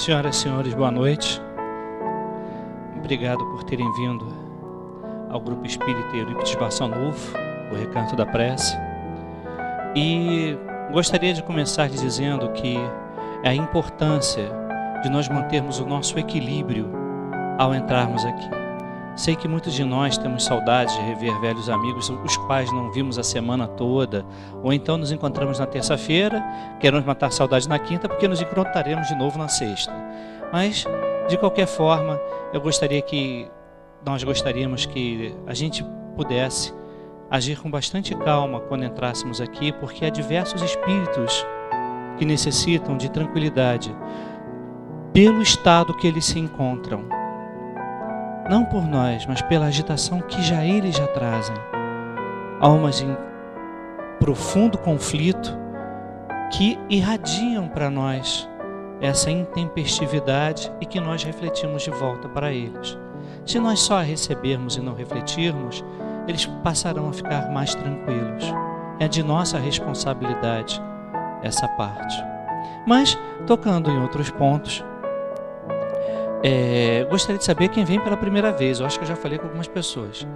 Senhoras e senhores, boa noite. Obrigado por terem vindo ao Grupo Espírita Eurípides Barçanufo, o Recanto da Prece. E gostaria de começar dizendo que é a importância de nós mantermos o nosso equilíbrio ao entrarmos aqui. Sei que muitos de nós temos saudades de rever velhos amigos, os quais não vimos a semana toda, ou então nos encontramos na terça-feira, queremos matar saudade na quinta, porque nos encontraremos de novo na sexta. Mas, de qualquer forma, nós gostaríamos que a gente pudesse agir com bastante calma quando entrássemos aqui, porque há diversos espíritos que necessitam de tranquilidade pelo estado que eles se encontram. Não por nós, mas pela agitação que eles já trazem. Almas em profundo conflito que irradiam para nós essa intempestividade e que nós refletimos de volta para eles. Se nós só a recebermos e não refletirmos, eles passarão a ficar mais tranquilos. É de nossa responsabilidade essa parte. Mas, tocando em outros pontos, gostaria de saber quem vem pela primeira vez. Eu acho que eu já falei com algumas pessoas.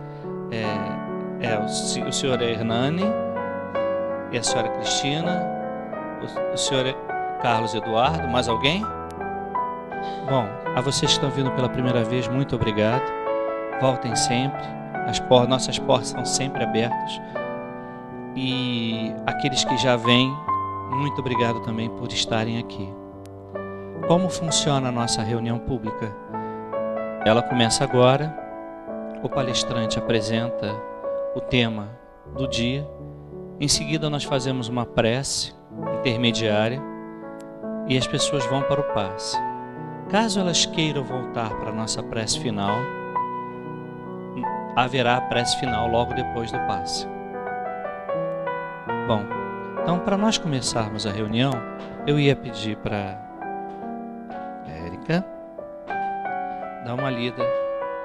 O senhor Hernani e a senhora Cristina, o senhor Carlos Eduardo, mais alguém? Bom, a vocês que estão vindo pela primeira vez, muito obrigado. Voltem sempre. Nossas portas são sempre abertas. E aqueles que já vêm, muito obrigado também por estarem aqui. Como funciona a nossa reunião pública? Ela começa agora, o palestrante apresenta o tema do dia, em seguida nós fazemos uma prece intermediária e as pessoas vão para o passe. Caso elas queiram voltar para a nossa prece final, haverá a prece final logo depois do passe. Bom, então para nós começarmos a reunião, eu ia pedir para Érica dar uma lida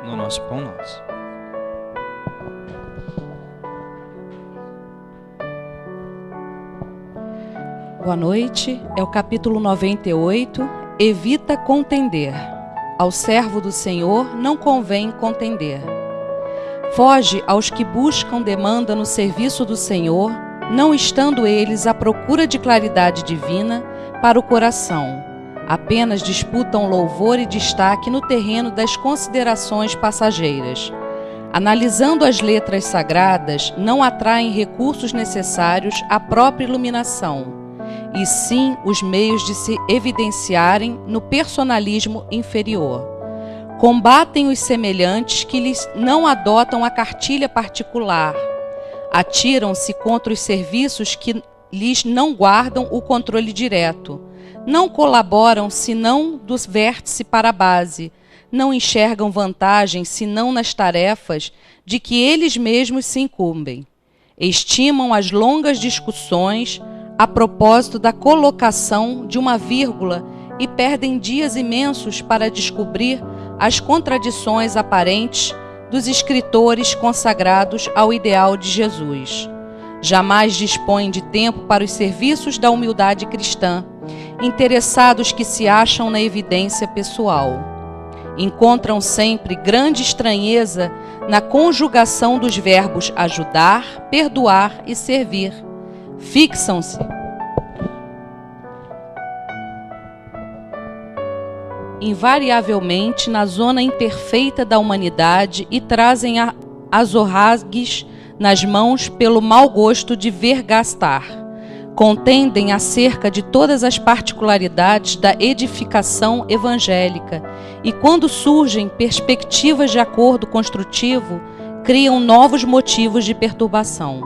no nosso Pão Nosso. Boa noite, é o capítulo 98, Evita contender. Ao servo do Senhor não convém contender. Foge aos que buscam demanda no serviço do Senhor, não estando eles à procura de claridade divina para o coração. Apenas disputam louvor e destaque no terreno das considerações passageiras. Analisando as letras sagradas, não atraem recursos necessários à própria iluminação, e sim os meios de se evidenciarem no personalismo inferior. Combatem os semelhantes que lhes não adotam a cartilha particular. Atiram-se contra os serviços que lhes não guardam o controle direto. Não colaboram senão do vértice para a base. Não enxergam vantagem senão nas tarefas de que eles mesmos se incumbem. Estimam as longas discussões a propósito da colocação de uma vírgula e perdem dias imensos para descobrir as contradições aparentes dos escritores consagrados ao ideal de Jesus. Jamais dispõem de tempo para os serviços da humildade cristã, interessados que se acham na evidência pessoal. Encontram sempre grande estranheza na conjugação dos verbos ajudar, perdoar e servir. Fixam-se invariavelmente na zona imperfeita da humanidade e trazem azorragues nas mãos pelo mau gosto de ver gastar. Contendem acerca de todas as particularidades da edificação evangélica e, quando surgem perspectivas de acordo construtivo, criam novos motivos de perturbação.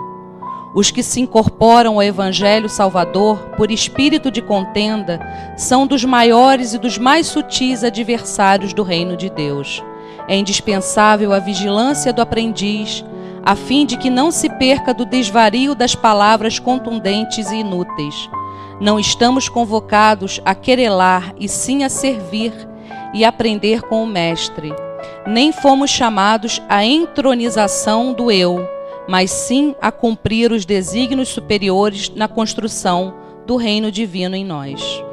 Os que se incorporam ao Evangelho Salvador por espírito de contenda são dos maiores e dos mais sutis adversários do reino de Deus. É indispensável a vigilância do aprendiz, a fim de que não se perca do desvario das palavras contundentes e inúteis. Não estamos convocados a querelar, e sim a servir e aprender com o Mestre. Nem fomos chamados à entronização do eu, mas sim a cumprir os desígnios superiores na construção do reino divino em nós.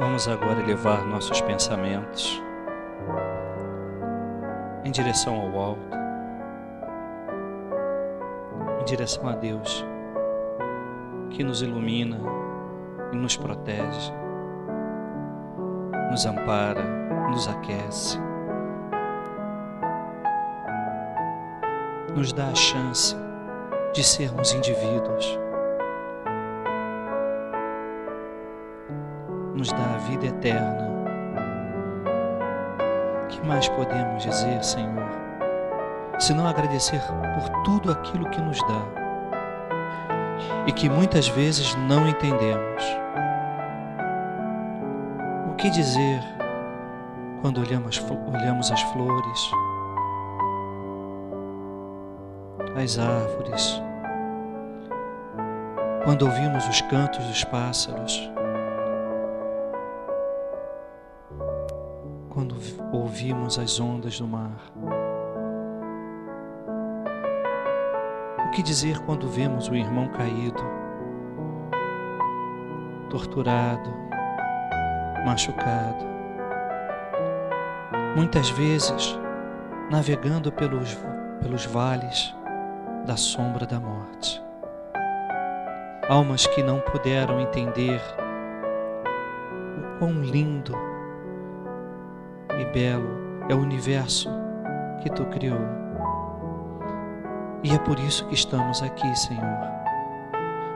Vamos agora elevar nossos pensamentos em direção ao alto, em direção a Deus, que nos ilumina e nos protege, nos ampara, nos aquece, nos dá a chance de sermos indivíduos, nos dá a vida eterna. O que mais podemos dizer, Senhor, se não agradecer por tudo aquilo que nos dá e que muitas vezes não entendemos? O que dizer quando olhamos as flores, as árvores, quando ouvimos os cantos dos pássaros, quando ouvimos as ondas do mar? O que dizer quando vemos o irmão caído, torturado, machucado, muitas vezes navegando pelos vales da sombra da morte? Almas que não puderam entender o quão lindo e belo é o universo que Tu criou. E é por isso que estamos aqui, Senhor.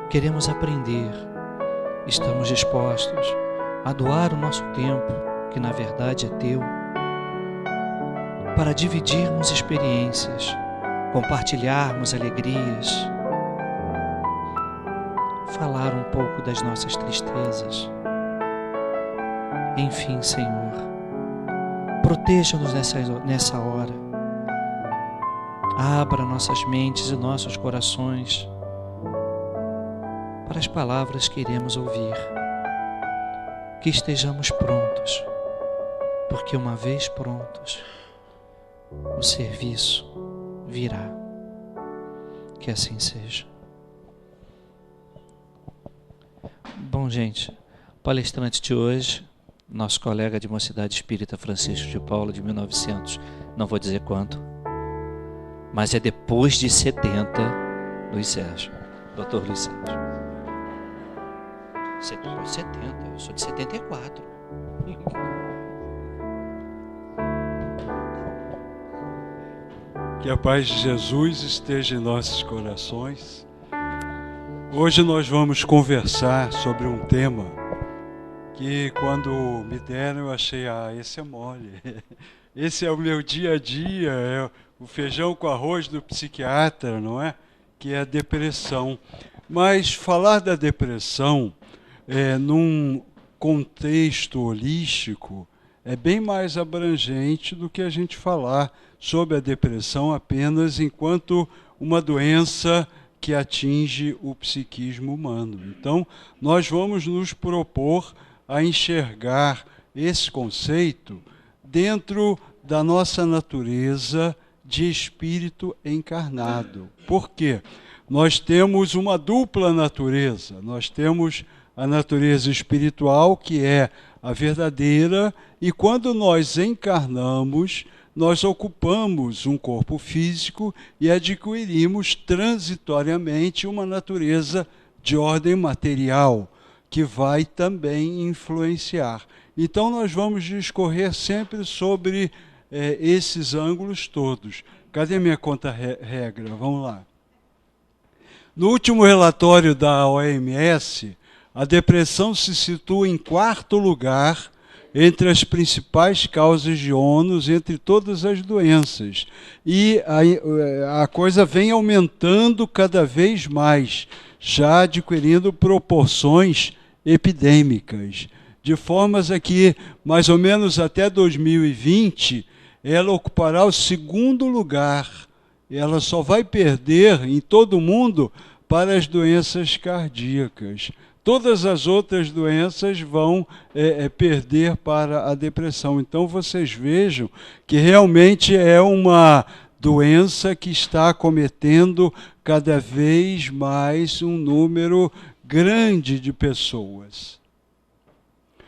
Queremos aprender, estamos dispostos a doar o nosso tempo, que na verdade é Teu, para dividirmos experiências, compartilharmos alegrias, falar um pouco das nossas tristezas. Enfim, Senhor, proteja-nos nessa hora. Abra nossas mentes e nossos corações para as palavras que iremos ouvir. Que estejamos prontos, porque uma vez prontos, o serviço virá. Que assim seja. Bom, gente, o palestrante de hoje, nosso colega de Mocidade Espírita Francisco de Paula, de 1900, não vou dizer quanto, mas é depois de 70, Luiz Sérgio, Dr. Luiz Sérgio. 70, eu sou de 74. Que a paz de Jesus esteja em nossos corações. Hoje nós vamos conversar sobre um tema que, quando me deram, eu achei, esse é mole. Esse é o meu dia a dia, é o feijão com arroz do psiquiatra, não é? Que é a depressão. Mas falar da depressão num contexto holístico é bem mais abrangente do que a gente falar sobre a depressão apenas enquanto uma doença que atinge o psiquismo humano. Então, nós vamos nos propor a enxergar esse conceito dentro da nossa natureza de espírito encarnado. Por quê? Nós temos uma dupla natureza. Nós temos a natureza espiritual, que é a verdadeira, e quando nós encarnamos, nós ocupamos um corpo físico e adquirimos transitoriamente uma natureza de ordem material, que vai também influenciar. Então nós vamos discorrer sempre sobre esses ângulos todos. Cadê minha conta-regra? Vamos lá. No último relatório da OMS, a depressão se situa em 4º lugar entre as principais causas de ônus entre todas as doenças. E a coisa vem aumentando cada vez mais, já adquirindo proporções epidêmicas, de formas a que, mais ou menos até 2020, ela ocupará o 2º lugar. Ela só vai perder em todo o mundo para as doenças cardíacas. Todas as outras doenças vão perder para a depressão. Então, vocês vejam que realmente é uma doença que está acometendo cada vez mais um número grande de pessoas.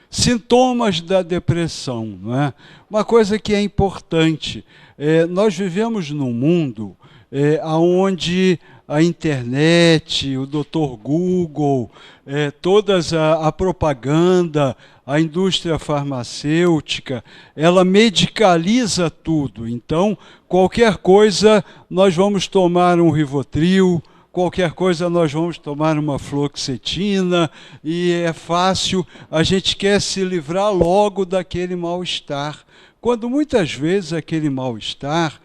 Sintomas da depressão, não é? Uma coisa que é importante, nós vivemos num mundo onde a internet, o Dr. Google, toda a propaganda, a indústria farmacêutica, ela medicaliza tudo. Então, qualquer coisa nós vamos tomar um Rivotril, qualquer coisa nós vamos tomar uma fluoxetina, e é fácil, a gente quer se livrar logo daquele mal-estar. Quando muitas vezes aquele mal-estar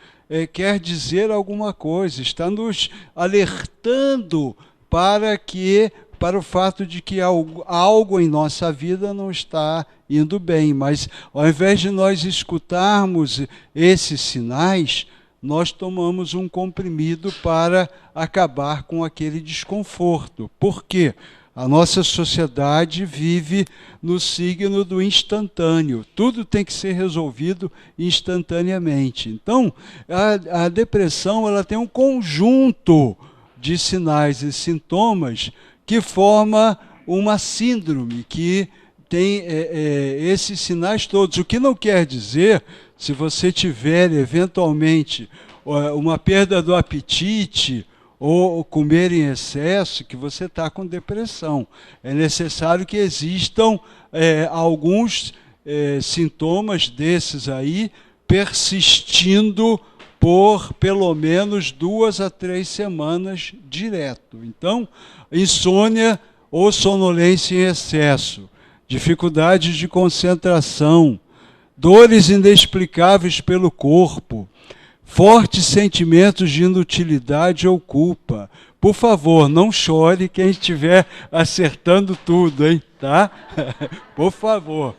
quer dizer alguma coisa, está nos alertando para o fato de que algo em nossa vida não está indo bem. Mas ao invés de nós escutarmos esses sinais, nós tomamos um comprimido para acabar com aquele desconforto. Por quê? A nossa sociedade vive no signo do instantâneo. Tudo tem que ser resolvido instantaneamente. Então, a depressão ela tem um conjunto de sinais e sintomas que forma uma síndrome, que tem esses sinais todos. O que não quer dizer, se você tiver eventualmente uma perda do apetite ou comer em excesso, que você está com depressão. É necessário que existam alguns sintomas desses aí persistindo por pelo menos 2 a 3 semanas direto. Então, insônia ou sonolência em excesso, dificuldades de concentração, dores inexplicáveis pelo corpo, fortes sentimentos de inutilidade ou culpa. Por favor, não chore quem estiver acertando tudo, hein? Tá? Por favor.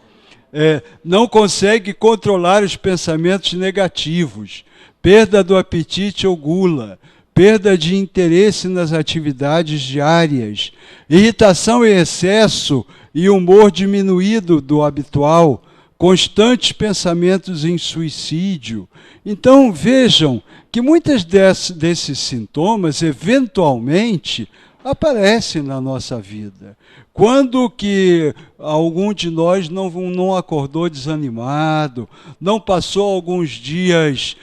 Não consegue controlar os pensamentos negativos, perda do apetite ou gula, perda de interesse nas atividades diárias, irritação em excesso e humor diminuído do habitual, constantes pensamentos em suicídio. Então, vejam que muitos desses sintomas, eventualmente, aparecem na nossa vida. Quando que algum de nós não acordou desanimado, não passou alguns dias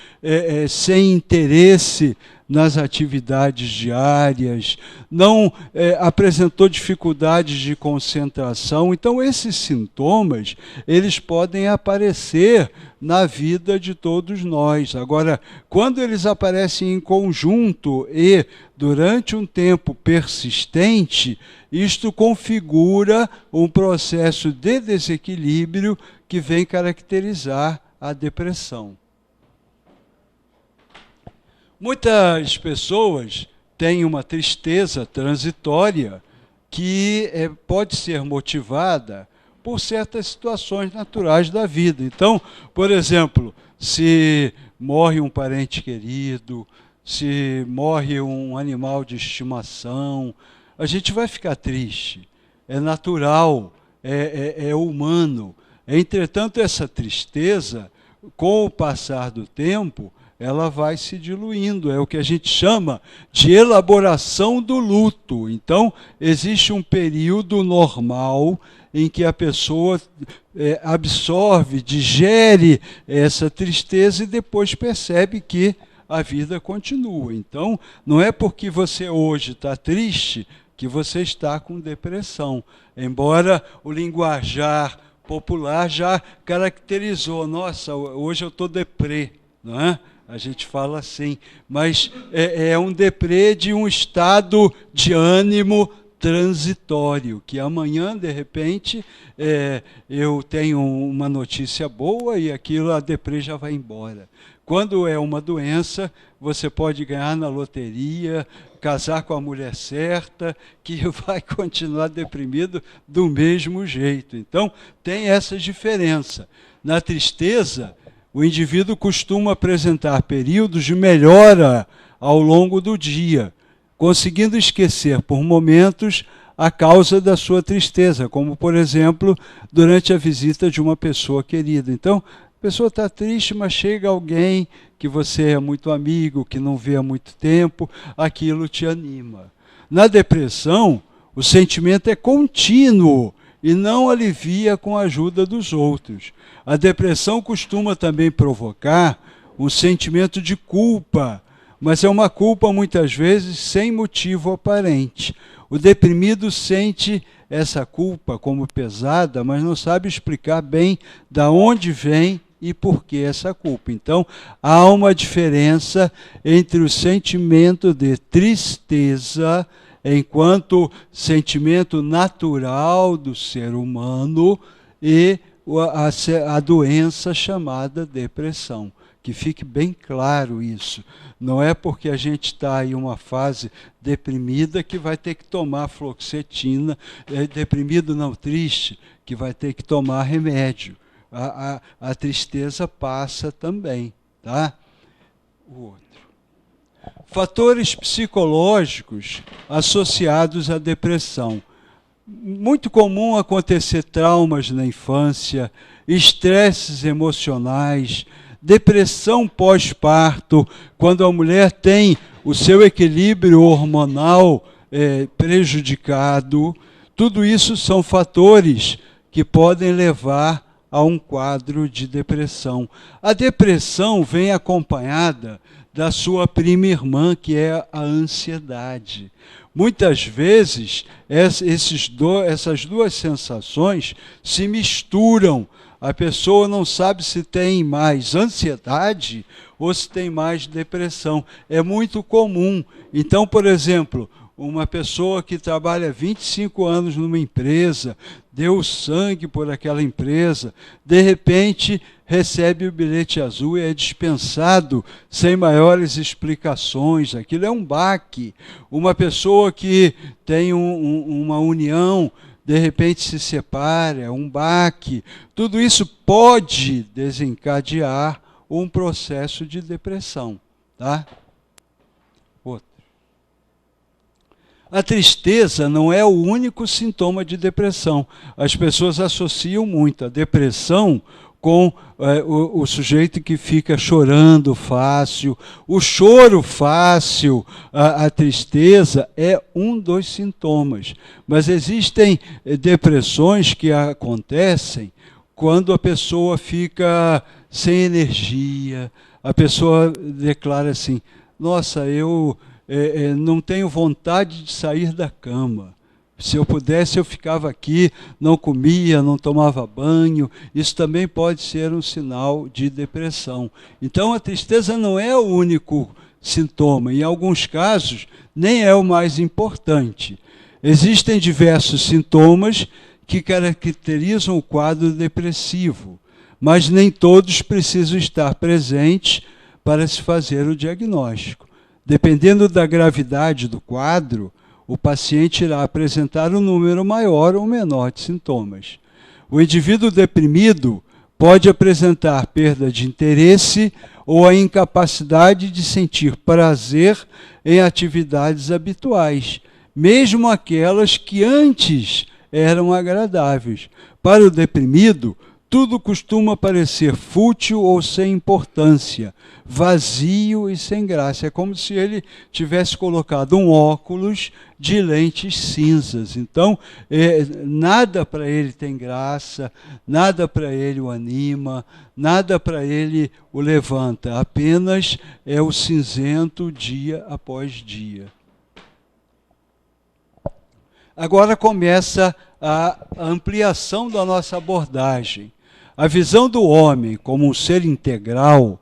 sem interesse nas atividades diárias, não apresentou dificuldades de concentração. Então, esses sintomas, eles podem aparecer na vida de todos nós. Agora, quando eles aparecem em conjunto e durante um tempo persistente, isto configura um processo de desequilíbrio que vem caracterizar a depressão. Muitas pessoas têm uma tristeza transitória que pode ser motivada por certas situações naturais da vida. Então, por exemplo, se morre um parente querido, se morre um animal de estimação, a gente vai ficar triste. É natural, é humano. Entretanto, essa tristeza, com o passar do tempo, ela vai se diluindo, é o que a gente chama de elaboração do luto. Então, existe um período normal em que a pessoa absorve, digere essa tristeza e depois percebe que a vida continua. Então, não é porque você hoje está triste que você está com depressão. Embora o linguajar popular já caracterizou, nossa, hoje eu estou deprê, não é? A gente fala assim, mas é um deprê de um estado de ânimo transitório, que amanhã, de repente, eu tenho uma notícia boa e a deprê já vai embora. Quando é uma doença, você pode ganhar na loteria, casar com a mulher certa, que vai continuar deprimido do mesmo jeito. Então, tem essa diferença. Na tristeza, o indivíduo costuma apresentar períodos de melhora ao longo do dia, conseguindo esquecer por momentos a causa da sua tristeza, como, por exemplo, durante a visita de uma pessoa querida. Então, a pessoa está triste, mas chega alguém que você é muito amigo, que não vê há muito tempo, aquilo te anima. Na depressão, o sentimento é contínuo e não alivia com a ajuda dos outros. A depressão costuma também provocar um sentimento de culpa, mas é uma culpa muitas vezes sem motivo aparente. O deprimido sente essa culpa como pesada, mas não sabe explicar bem de onde vem e por que essa culpa. Então, há uma diferença entre o sentimento de tristeza, enquanto sentimento natural do ser humano, e a doença chamada depressão. Que fique bem claro isso. Não é porque a gente está em uma fase deprimida que vai ter que tomar fluoxetina, deprimido não, triste, que vai ter que tomar remédio. A tristeza passa também, tá? O outro. Fatores psicológicos associados à depressão. Muito comum acontecer traumas na infância, estresses emocionais, depressão pós-parto, quando a mulher tem o seu equilíbrio hormonal prejudicado. Tudo isso são fatores que podem levar a um quadro de depressão. A depressão vem acompanhada da sua prima irmã, que é a ansiedade. Muitas vezes, essas duas sensações se misturam. A pessoa não sabe se tem mais ansiedade ou se tem mais depressão. É muito comum. Então, por exemplo, uma pessoa que trabalha 25 anos numa empresa, deu sangue por aquela empresa, de repente recebe o bilhete azul e é dispensado sem maiores explicações. Aquilo é um baque. Uma pessoa que tem uma união, de repente se separa, um baque. Tudo isso pode desencadear um processo de depressão. Tá? Outro. A tristeza não é o único sintoma de depressão. As pessoas associam muito a depressão com o sujeito que fica chorando fácil. O choro fácil, a tristeza, é um dos sintomas. Mas existem depressões que acontecem quando a pessoa fica sem energia. A pessoa declara assim, nossa, eu não tenho vontade de sair da cama. Se eu pudesse, eu ficava aqui, não comia, não tomava banho. Isso também pode ser um sinal de depressão. Então, a tristeza não é o único sintoma. Em alguns casos, nem é o mais importante. Existem diversos sintomas que caracterizam o quadro depressivo, mas nem todos precisam estar presentes para se fazer o diagnóstico. Dependendo da gravidade do quadro, o paciente irá apresentar um número maior ou menor de sintomas. O indivíduo deprimido pode apresentar perda de interesse ou a incapacidade de sentir prazer em atividades habituais, mesmo aquelas que antes eram agradáveis. Para o deprimido, tudo costuma parecer fútil ou sem importância, vazio e sem graça. É como se ele tivesse colocado um óculos de lentes cinzas. Então, nada para ele tem graça, nada para ele o anima, nada para ele o levanta. Apenas é o cinzento dia após dia. Agora começa a ampliação da nossa abordagem. A visão do homem como um ser integral,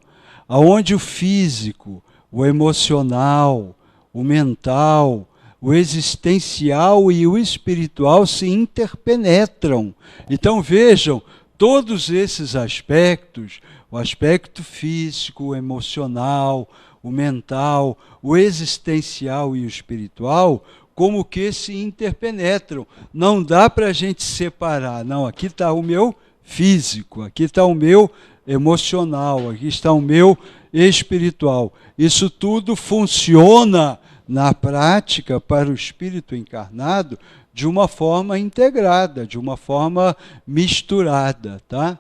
onde o físico, o emocional, o mental, o existencial e o espiritual se interpenetram. Então vejam, todos esses aspectos, o aspecto físico, o emocional, o mental, o existencial e o espiritual, como que se interpenetram. Não dá para a gente separar. Não, aqui está o meu físico, aqui está o meu emocional, aqui está o meu espiritual. Isso tudo funciona na prática para o espírito encarnado de uma forma integrada, de uma forma misturada, tá?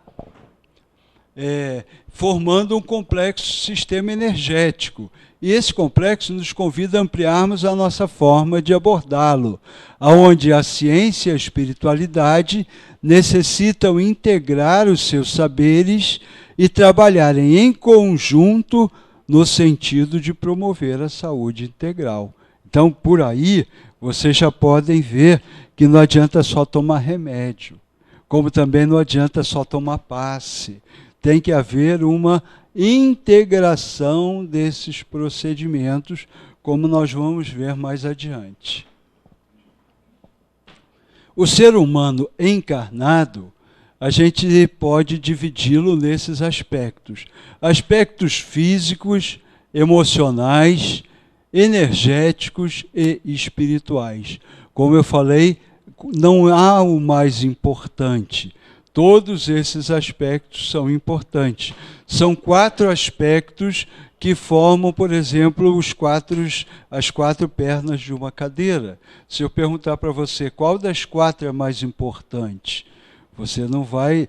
formando um complexo sistema energético. E esse complexo nos convida a ampliarmos a nossa forma de abordá-lo, onde a ciência e a espiritualidade necessitam integrar os seus saberes e trabalharem em conjunto no sentido de promover a saúde integral. Então, por aí, vocês já podem ver que não adianta só tomar remédio, como também não adianta só tomar passe. Tem que haver uma integração desses procedimentos, como nós vamos ver mais adiante. O ser humano encarnado, a gente pode dividi-lo nesses aspectos. Aspectos físicos, emocionais, energéticos e espirituais. Como eu falei, não há o mais importante. Todos esses aspectos são importantes. São 4 aspectos que formam, por exemplo, as 4 pernas de uma cadeira. Se eu perguntar para você qual das 4 é mais importante, você não vai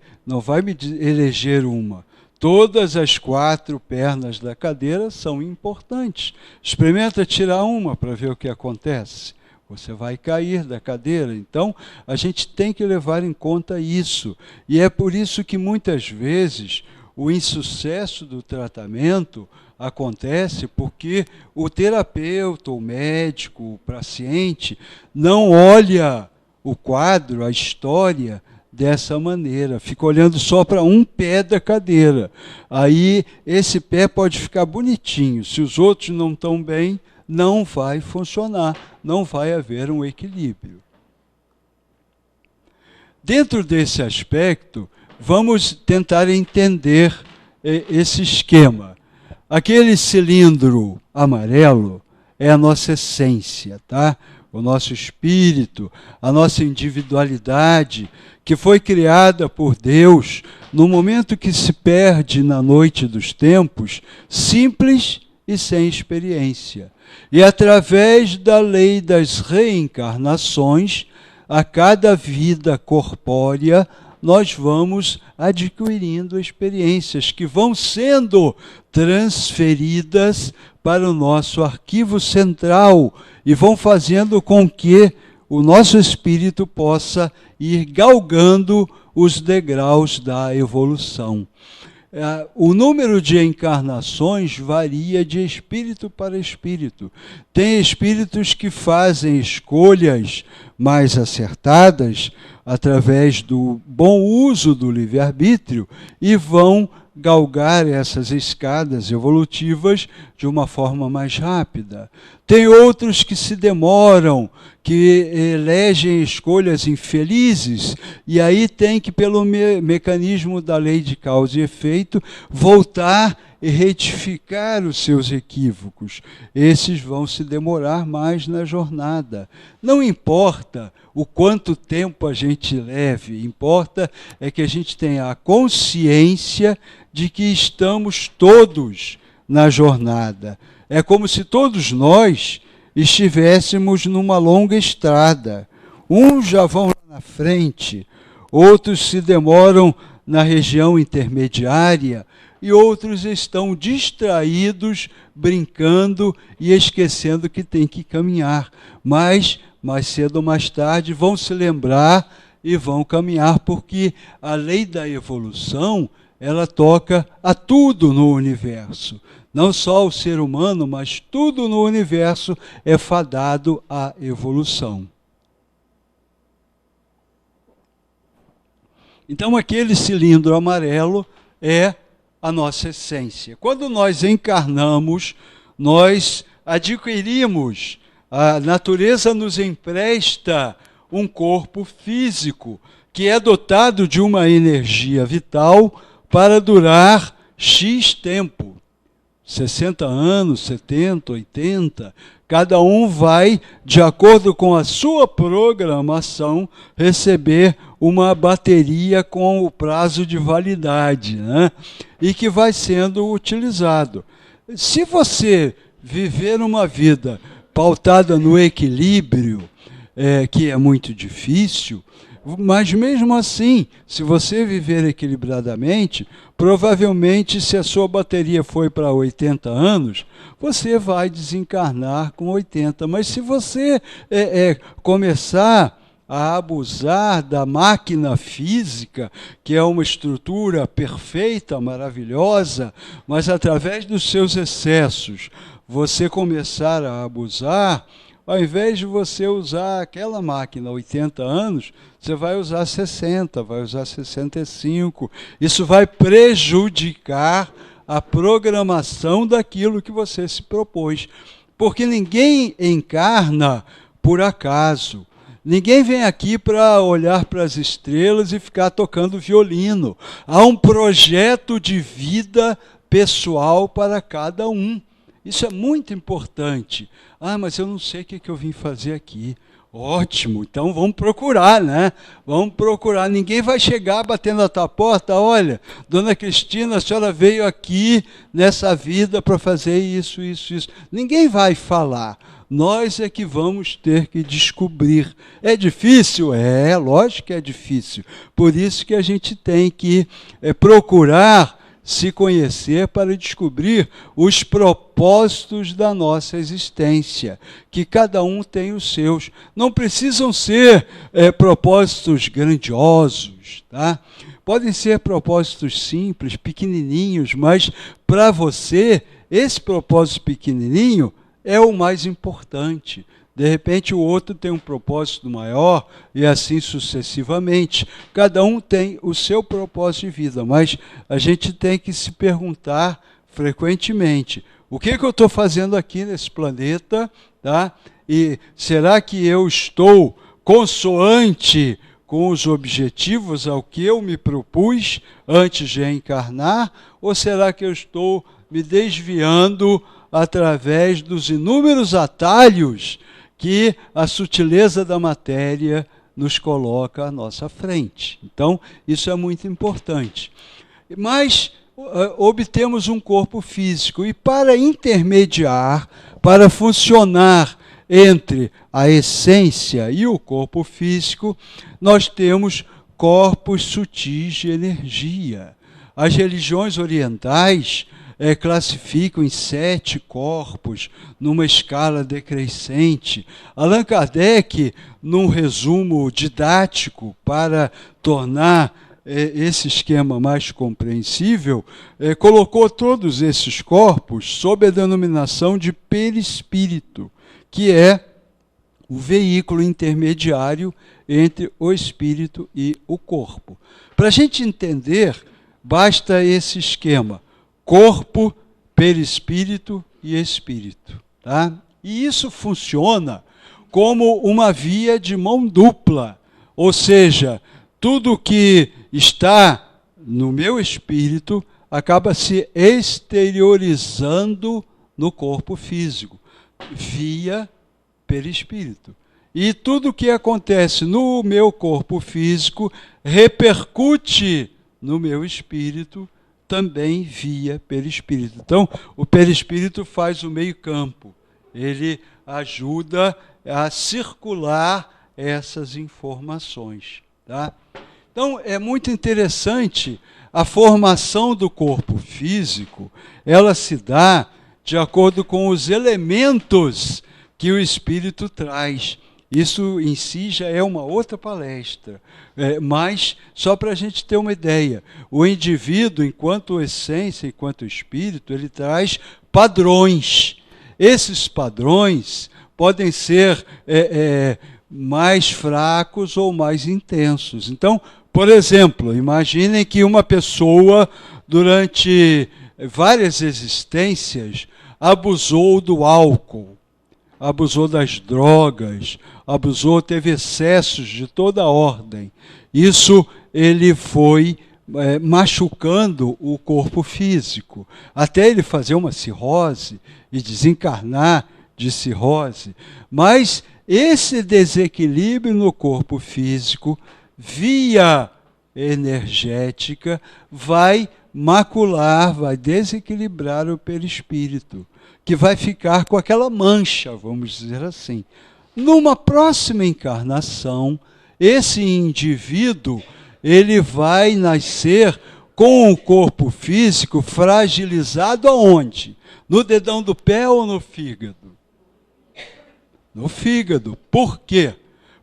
me eleger uma. Todas as 4 pernas da cadeira são importantes. Experimenta tirar uma para ver o que acontece. Você vai cair da cadeira. Então, a gente tem que levar em conta isso. E é por isso que, muitas vezes, o insucesso do tratamento acontece porque o terapeuta, o médico, o paciente, não olha o quadro, a história, dessa maneira. Fica olhando só para um pé da cadeira. Aí, esse pé pode ficar bonitinho. Se os outros não estão bem, não vai funcionar, não vai haver um equilíbrio. Dentro desse aspecto, vamos tentar entender esse esquema. Aquele cilindro amarelo é a nossa essência, tá? O nosso espírito, a nossa individualidade, que foi criada por Deus no momento que se perde na noite dos tempos, simples e sem experiência. E através da lei das reencarnações, a cada vida corpórea, nós vamos adquirindo experiências que vão sendo transferidas para o nosso arquivo central e vão fazendo com que o nosso espírito possa ir galgando os degraus da evolução. O número de encarnações varia de espírito para espírito. Tem espíritos que fazem escolhas mais acertadas através do bom uso do livre-arbítrio e vão galgar essas escadas evolutivas de uma forma mais rápida. Tem outros que se demoram, que elegem escolhas infelizes, e aí tem que, pelo mecanismo da lei de causa e efeito, voltar e retificar os seus equívocos. Esses vão se demorar mais na jornada. Não importa o quanto tempo a gente leve, importa é que a gente tenha a consciência de que estamos todos na jornada. É como se todos nós estivéssemos numa longa estrada. Uns já vão lá na frente, outros se demoram na região intermediária e outros estão distraídos, brincando e esquecendo que tem que caminhar. Mas, mais cedo ou mais tarde, vão se lembrar e vão caminhar, porque a lei da evolução, ela toca a tudo no universo. Não só o ser humano, mas tudo no universo é fadado à evolução. Então, aquele cilindro amarelo é a nossa essência. Quando nós encarnamos, nós adquirimos, a natureza nos empresta um corpo físico que é dotado de uma energia vital para durar X tempo. 60 anos, 70, 80, cada um vai, de acordo com a sua programação, receber uma bateria com o prazo de validade, né? E que vai sendo utilizado. Se você viver uma vida pautada no equilíbrio, que é muito difícil, Mas mesmo assim, se você viver equilibradamente, provavelmente se a sua bateria foi para 80 anos, você vai desencarnar com 80. Mas se você começar a abusar da máquina física, que é uma estrutura perfeita, maravilhosa, mas através dos seus excessos, você começar a abusar, ao invés de você usar aquela máquina 80 anos, você vai usar 60, vai usar 65. Isso vai prejudicar a programação daquilo que você se propôs. Porque ninguém encarna por acaso. Ninguém vem aqui para olhar para as estrelas e ficar tocando violino. Há um projeto de vida pessoal para cada um. Isso é muito importante. Ah, mas eu não sei o que eu vim fazer aqui. Ótimo, então vamos procurar, né? Vamos procurar. Ninguém vai chegar batendo na tua porta, olha, dona Cristina, a senhora veio aqui nessa vida para fazer isso, isso, isso. Ninguém vai falar. Nós é que vamos ter que descobrir. É difícil? É, lógico que é difícil. Por isso que a gente tem que procurar se conhecer para descobrir os propósitos da nossa existência, que cada um tem os seus. Não precisam ser propósitos grandiosos, tá? Podem ser propósitos simples, pequenininhos, mas para você, esse propósito pequenininho é o mais importante. De repente o outro tem um propósito maior e assim sucessivamente. Cada um tem o seu propósito de vida, mas a gente tem que se perguntar frequentemente, o que eu estou fazendo aqui nesse planeta, tá? E será que eu estou consoante com os objetivos ao que eu me propus antes de encarnar? Ou será que eu estou me desviando através dos inúmeros atalhos que a sutileza da matéria nos coloca à nossa frente? Então, isso é muito importante. Mas obtemos um corpo físico, e para intermediar, para funcionar entre a essência e o corpo físico, nós temos corpos sutis de energia. As religiões orientais classificam em 7 corpos, numa escala decrescente. Allan Kardec, num resumo didático para tornar esse esquema mais compreensível, colocou todos esses corpos sob a denominação de perispírito, que é o veículo intermediário entre o espírito e o corpo. Para a gente entender, basta esse esquema: corpo, perispírito e espírito. Tá? E isso funciona como uma via de mão dupla, ou seja, tudo que está no meu espírito acaba se exteriorizando no corpo físico, via perispírito. E tudo que acontece no meu corpo físico repercute no meu espírito, também via perispírito. Então, o perispírito faz o meio-campo. Ele ajuda a circular essas informações. Tá? Então, é muito interessante a formação do corpo físico. Ela se dá de acordo com os elementos que o espírito traz. Isso em si já é uma outra palestra, mas só para a gente ter uma ideia, o indivíduo, enquanto essência, enquanto espírito, ele traz padrões. Esses padrões podem ser mais fracos ou mais intensos. Então, por exemplo, imaginem que uma pessoa, durante várias existências, abusou do álcool, abusou das drogas, teve excessos de toda ordem. Isso ele foi machucando o corpo físico, até ele fazer uma cirrose e desencarnar de cirrose. Mas esse desequilíbrio no corpo físico, via energética, vai macular, vai desequilibrar o perispírito, que vai ficar com aquela mancha, vamos dizer assim. Numa próxima encarnação, esse indivíduo, ele vai nascer com o corpo físico fragilizado aonde? No dedão do pé ou no fígado? No fígado. Por quê?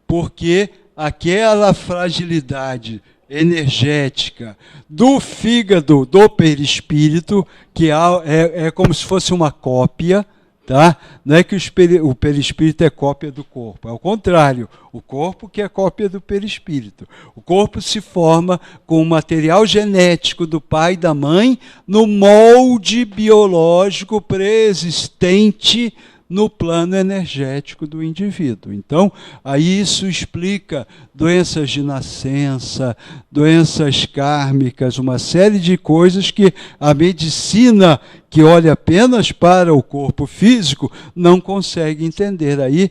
Porque aquela fragilidade energética do fígado do perispírito, que é como se fosse uma cópia, tá? Não é que o perispírito é cópia do corpo, é o contrário, o corpo que é cópia do perispírito. O corpo se forma com o material genético do pai e da mãe no molde biológico preexistente no plano energético do indivíduo. Então, aí isso explica doenças de nascença, doenças kármicas, uma série de coisas que a medicina, que olha apenas para o corpo físico, não consegue entender. Aí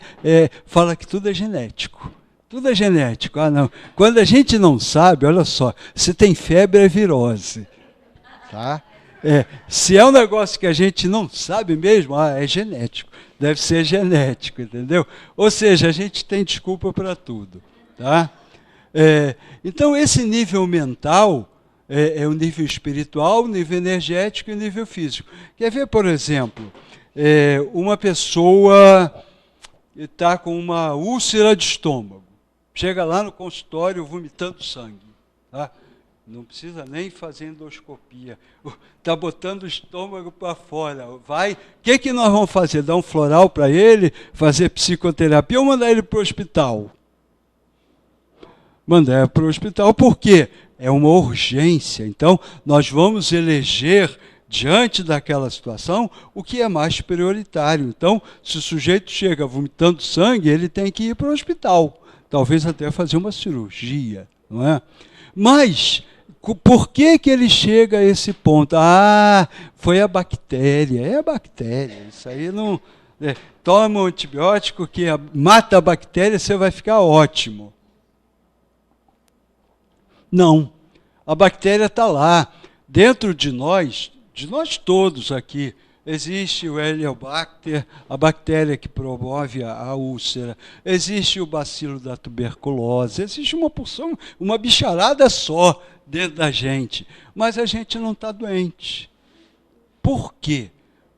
fala que tudo é genético. Tudo é genético. Ah, não. Quando a gente não sabe, olha só, se tem febre é virose. Tá? Se é um negócio que a gente não sabe mesmo, é genético. Deve ser genético, entendeu? Ou seja, a gente tem desculpa para tudo. Tá? Então, esse nível mental é o nível espiritual, o nível energético e o nível físico. Quer ver, por exemplo, uma pessoa está com uma úlcera de estômago, chega lá no consultório vomitando sangue. Tá? Não precisa nem fazer endoscopia. Está botando o estômago para fora. Vai. O que nós vamos fazer? Dar um floral para ele? Fazer psicoterapia ou mandar ele para o hospital? Mandar ele para o hospital. Por quê? É uma urgência. Então, nós vamos eleger, diante daquela situação, o que é mais prioritário. Então, se o sujeito chega vomitando sangue, ele tem que ir para o hospital. Talvez até fazer uma cirurgia. Não é? Mas por que ele chega a esse ponto? Foi a bactéria. É a bactéria. Isso aí não... toma um antibiótico que mata a bactéria, você vai ficar ótimo. Não. A bactéria está lá. Dentro de nós todos aqui, existe o Heliobacter, a bactéria que promove a úlcera. Existe o bacilo da tuberculose. Existe uma porção, uma bicharada só dentro da gente. Mas a gente não está doente. Por quê?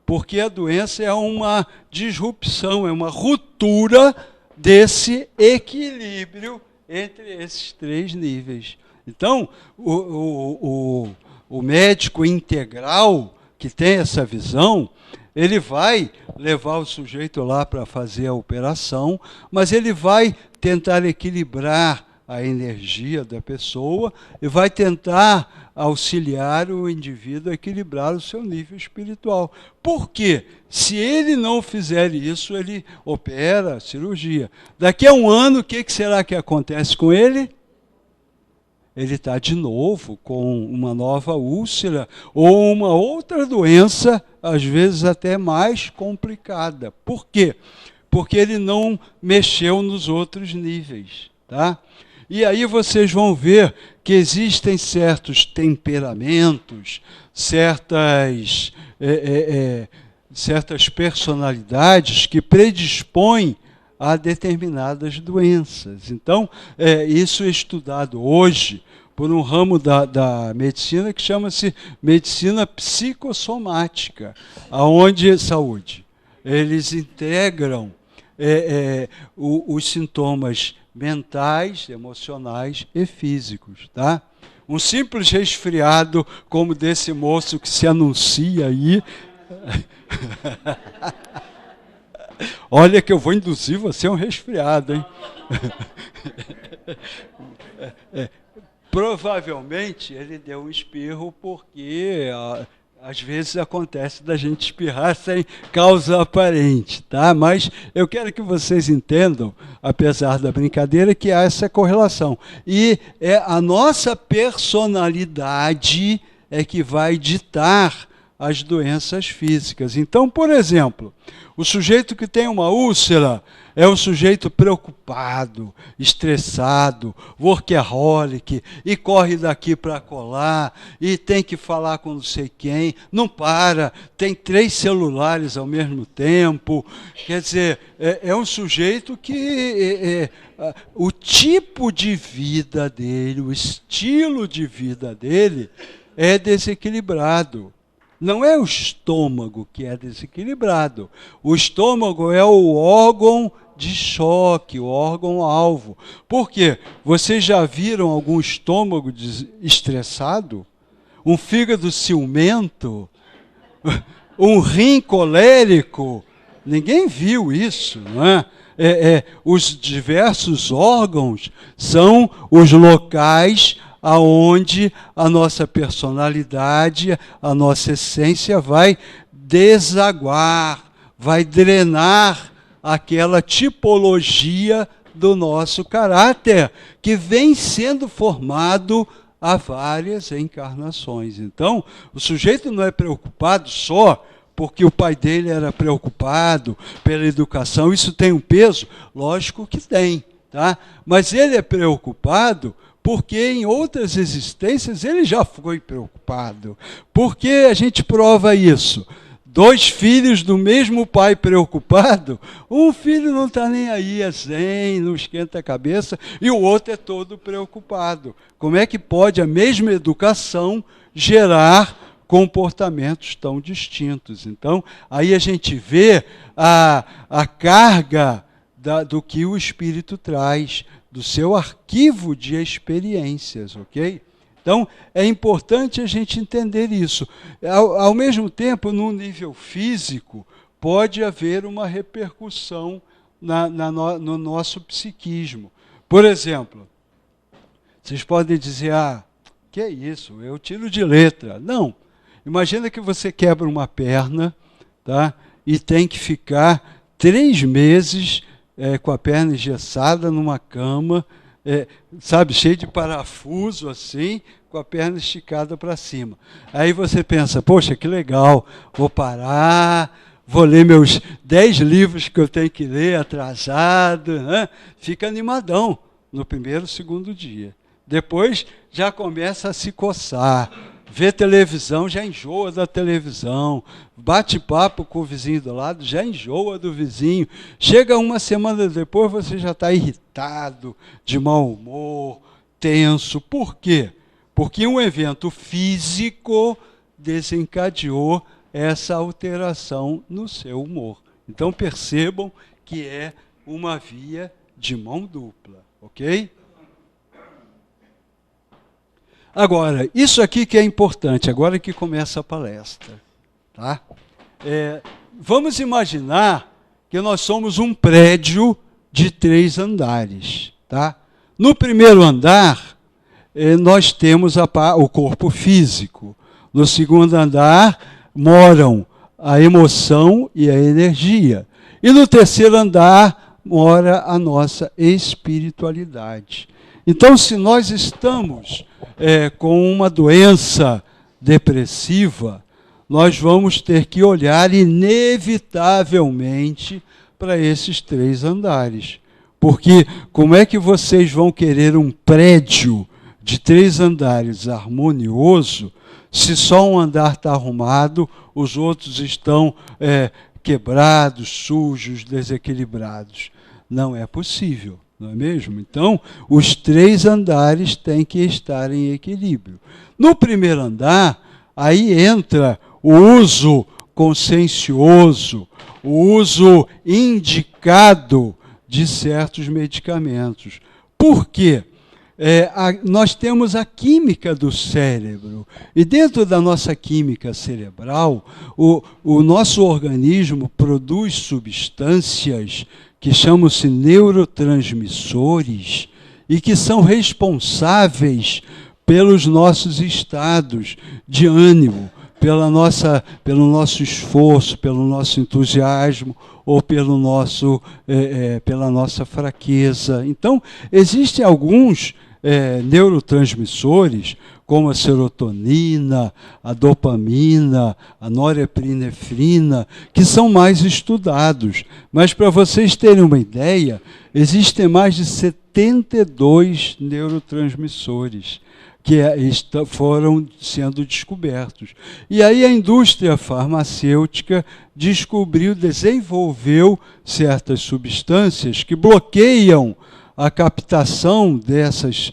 Porque a doença é uma disrupção, é uma ruptura desse equilíbrio entre esses três níveis. Então, o médico integral que tem essa visão, ele vai levar o sujeito lá para fazer a operação, mas ele vai tentar equilibrar a energia da pessoa e vai tentar auxiliar o indivíduo a equilibrar o seu nível espiritual. Por quê? Se ele não fizer isso, ele opera a cirurgia. Daqui a um ano, o que será que acontece com ele? Ele está de novo com uma nova úlcera ou uma outra doença, às vezes até mais complicada. Por quê? Porque ele não mexeu nos outros níveis. Tá? E aí vocês vão ver que existem certos temperamentos, certas personalidades que predispõem a determinadas doenças. Então, isso é estudado hoje por um ramo da medicina que chama-se medicina psicossomática, aonde saúde. Eles integram os sintomas mentais, emocionais e físicos. Tá? Um simples resfriado, como desse moço que se anuncia aí... Olha que eu vou induzir você a um resfriado, hein? Provavelmente ele deu um espirro porque às vezes acontece da gente espirrar sem causa aparente, tá? Mas eu quero que vocês entendam, apesar da brincadeira, que há essa correlação. E a nossa personalidade é que vai ditar as doenças físicas. Então, por exemplo, o sujeito que tem uma úlcera é um sujeito preocupado, estressado, workaholic, e corre daqui para colar, e tem que falar com não sei quem, não para, tem 3 celulares ao mesmo tempo. Quer dizer, é um sujeito que o tipo de vida dele, o estilo de vida dele é desequilibrado. Não é o estômago que é desequilibrado. O estômago é o órgão de choque, o órgão-alvo. Por quê? Vocês já viram algum estômago estressado? Um fígado ciumento? Um rim colérico? Ninguém viu isso, não é? Os diversos órgãos são os locais aonde a nossa personalidade, a nossa essência vai desaguar, vai drenar aquela tipologia do nosso caráter, que vem sendo formado há várias encarnações. Então, o sujeito não é preocupado só porque o pai dele era preocupado pela educação. Isso tem um peso? Lógico que tem, tá? Mas ele é preocupado porque em outras existências ele já foi preocupado. Por que a gente prova isso? 2 filhos do mesmo pai preocupado, um filho não está nem aí, é zen, não esquenta a cabeça, e o outro é todo preocupado. Como é que pode a mesma educação gerar comportamentos tão distintos? Então, aí a gente vê a carga do que o espírito traz, do seu arquivo de experiências, ok? Então, é importante a gente entender isso. Ao mesmo tempo, no nível físico, pode haver uma repercussão no nosso psiquismo. Por exemplo, vocês podem dizer, que é isso, eu tiro de letra. Não. Imagina que você quebra uma perna, tá? E tem que ficar 3 meses com a perna engessada numa cama, sabe, cheio de parafuso assim, com a perna esticada para cima. Aí você pensa, poxa, que legal, vou parar, vou ler meus 10 livros que eu tenho que ler atrasado, né? Fica animadão no primeiro, segundo dia. Depois já começa a se coçar. Vê televisão, já enjoa da televisão. Bate papo com o vizinho do lado, já enjoa do vizinho. Chega uma semana depois, você já está irritado, de mau humor, tenso. Por quê? Porque um evento físico desencadeou essa alteração no seu humor. Então percebam que é uma via de mão dupla, ok? Agora, isso aqui que é importante, agora que começa a palestra. Tá? Vamos imaginar que nós somos um prédio de 3 andares. Tá? No primeiro andar, nós temos o corpo físico. No segundo andar, moram a emoção e a energia. E no terceiro andar, mora a nossa espiritualidade. Então, se nós estamos com uma doença depressiva, nós vamos ter que olhar inevitavelmente para esses 3 andares. Porque como é que vocês vão querer um prédio de 3 andares harmonioso se só um andar está arrumado, os outros estão quebrados, sujos, desequilibrados? Não é possível. Não é mesmo? Então, os 3 andares têm que estar em equilíbrio. No primeiro andar, aí entra o uso consciencioso, o uso indicado de certos medicamentos. Por quê? Nós temos a química do cérebro. E dentro da nossa química cerebral, o nosso organismo produz substâncias que chamam-se neurotransmissores e que são responsáveis pelos nossos estados de ânimo, pelo nosso esforço, pelo nosso entusiasmo ou pela nossa fraqueza. Então, existem alguns neurotransmissores, como a serotonina, a dopamina, a norepinefrina, que são mais estudados. Mas para vocês terem uma ideia, existem mais de 72 neurotransmissores que foram sendo descobertos. E aí a indústria farmacêutica desenvolveu certas substâncias que bloqueiam a captação desses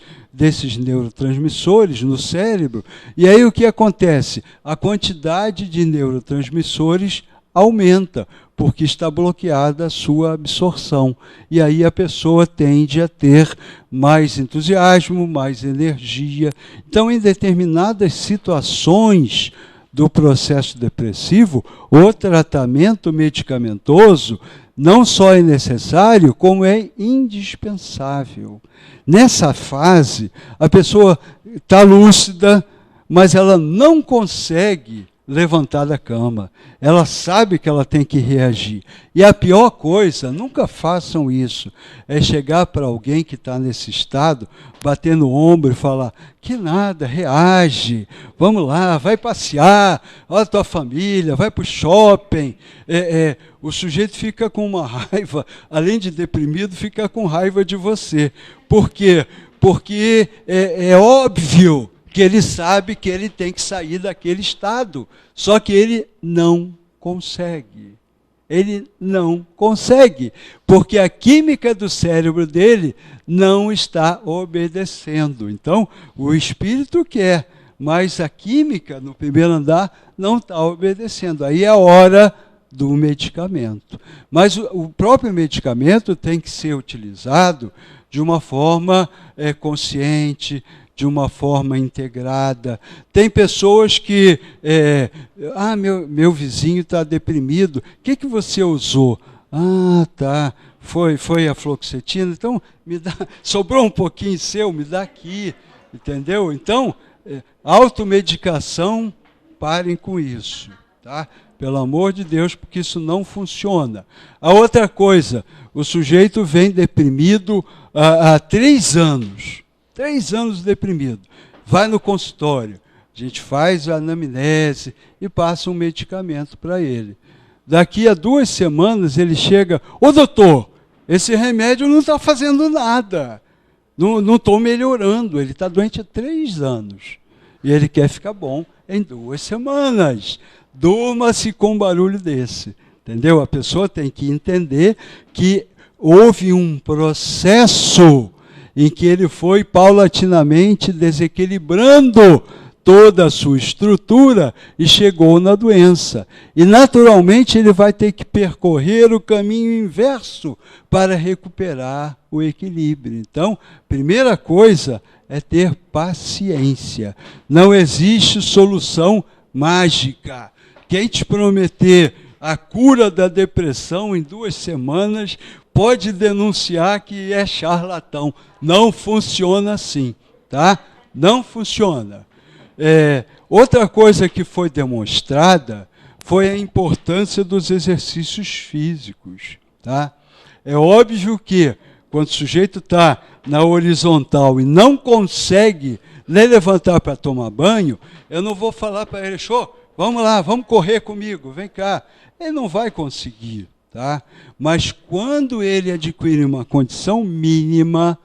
neurotransmissores no cérebro. E aí o que acontece? A quantidade de neurotransmissores aumenta, porque está bloqueada a sua absorção. E aí a pessoa tende a ter mais entusiasmo, mais energia. Então, em determinadas situações do processo depressivo, o tratamento medicamentoso não só é necessário, como é indispensável. Nessa fase, a pessoa está lúcida, mas ela não consegue levantar da cama. Ela sabe que ela tem que reagir. E a pior coisa, nunca façam isso, é chegar para alguém que está nesse estado, bater no ombro e falar, que nada, reage, vamos lá, vai passear, olha a tua família, vai para o shopping. O sujeito fica com uma raiva, além de deprimido, fica com raiva de você. Por quê? Porque é óbvio que ele sabe que ele tem que sair daquele estado, só que ele não consegue. Ele não consegue, porque a química do cérebro dele não está obedecendo. Então, o espírito quer, mas a química, no primeiro andar, não está obedecendo. Aí é a hora do medicamento. Mas o próprio medicamento tem que ser utilizado de uma forma consciente, de uma forma integrada. Tem pessoas que, meu vizinho está deprimido, o que você usou? Ah, tá, foi a fluoxetina, então me dá, sobrou um pouquinho seu, me dá aqui, entendeu? Então, automedicação, parem com isso, tá? Pelo amor de Deus, porque isso não funciona. A outra coisa, o sujeito vem deprimido há 3 anos. 3 anos deprimido. Vai no consultório, a gente faz a anamnese e passa um medicamento para ele. Daqui a 2 semanas ele chega, ô doutor, esse remédio não está fazendo nada, não estou melhorando, ele está doente há 3 anos. E ele quer ficar bom em 2 semanas. Durma-se com um barulho desse. Entendeu? A pessoa tem que entender que houve um processo em que ele foi paulatinamente desequilibrando toda a sua estrutura e chegou na doença. E, naturalmente, ele vai ter que percorrer o caminho inverso para recuperar o equilíbrio. Então, primeira coisa é ter paciência. Não existe solução mágica. Quem te prometer a cura da depressão em 2 semanas pode denunciar que é charlatão. Não funciona assim, tá? Não funciona. Outra coisa que foi demonstrada foi a importância dos exercícios físicos, tá? É óbvio que quando o sujeito está na horizontal e não consegue nem levantar para tomar banho, eu não vou falar para ele, vamos lá, vamos correr comigo, vem cá. Ele não vai conseguir, tá? Mas quando ele adquire uma condição mínima,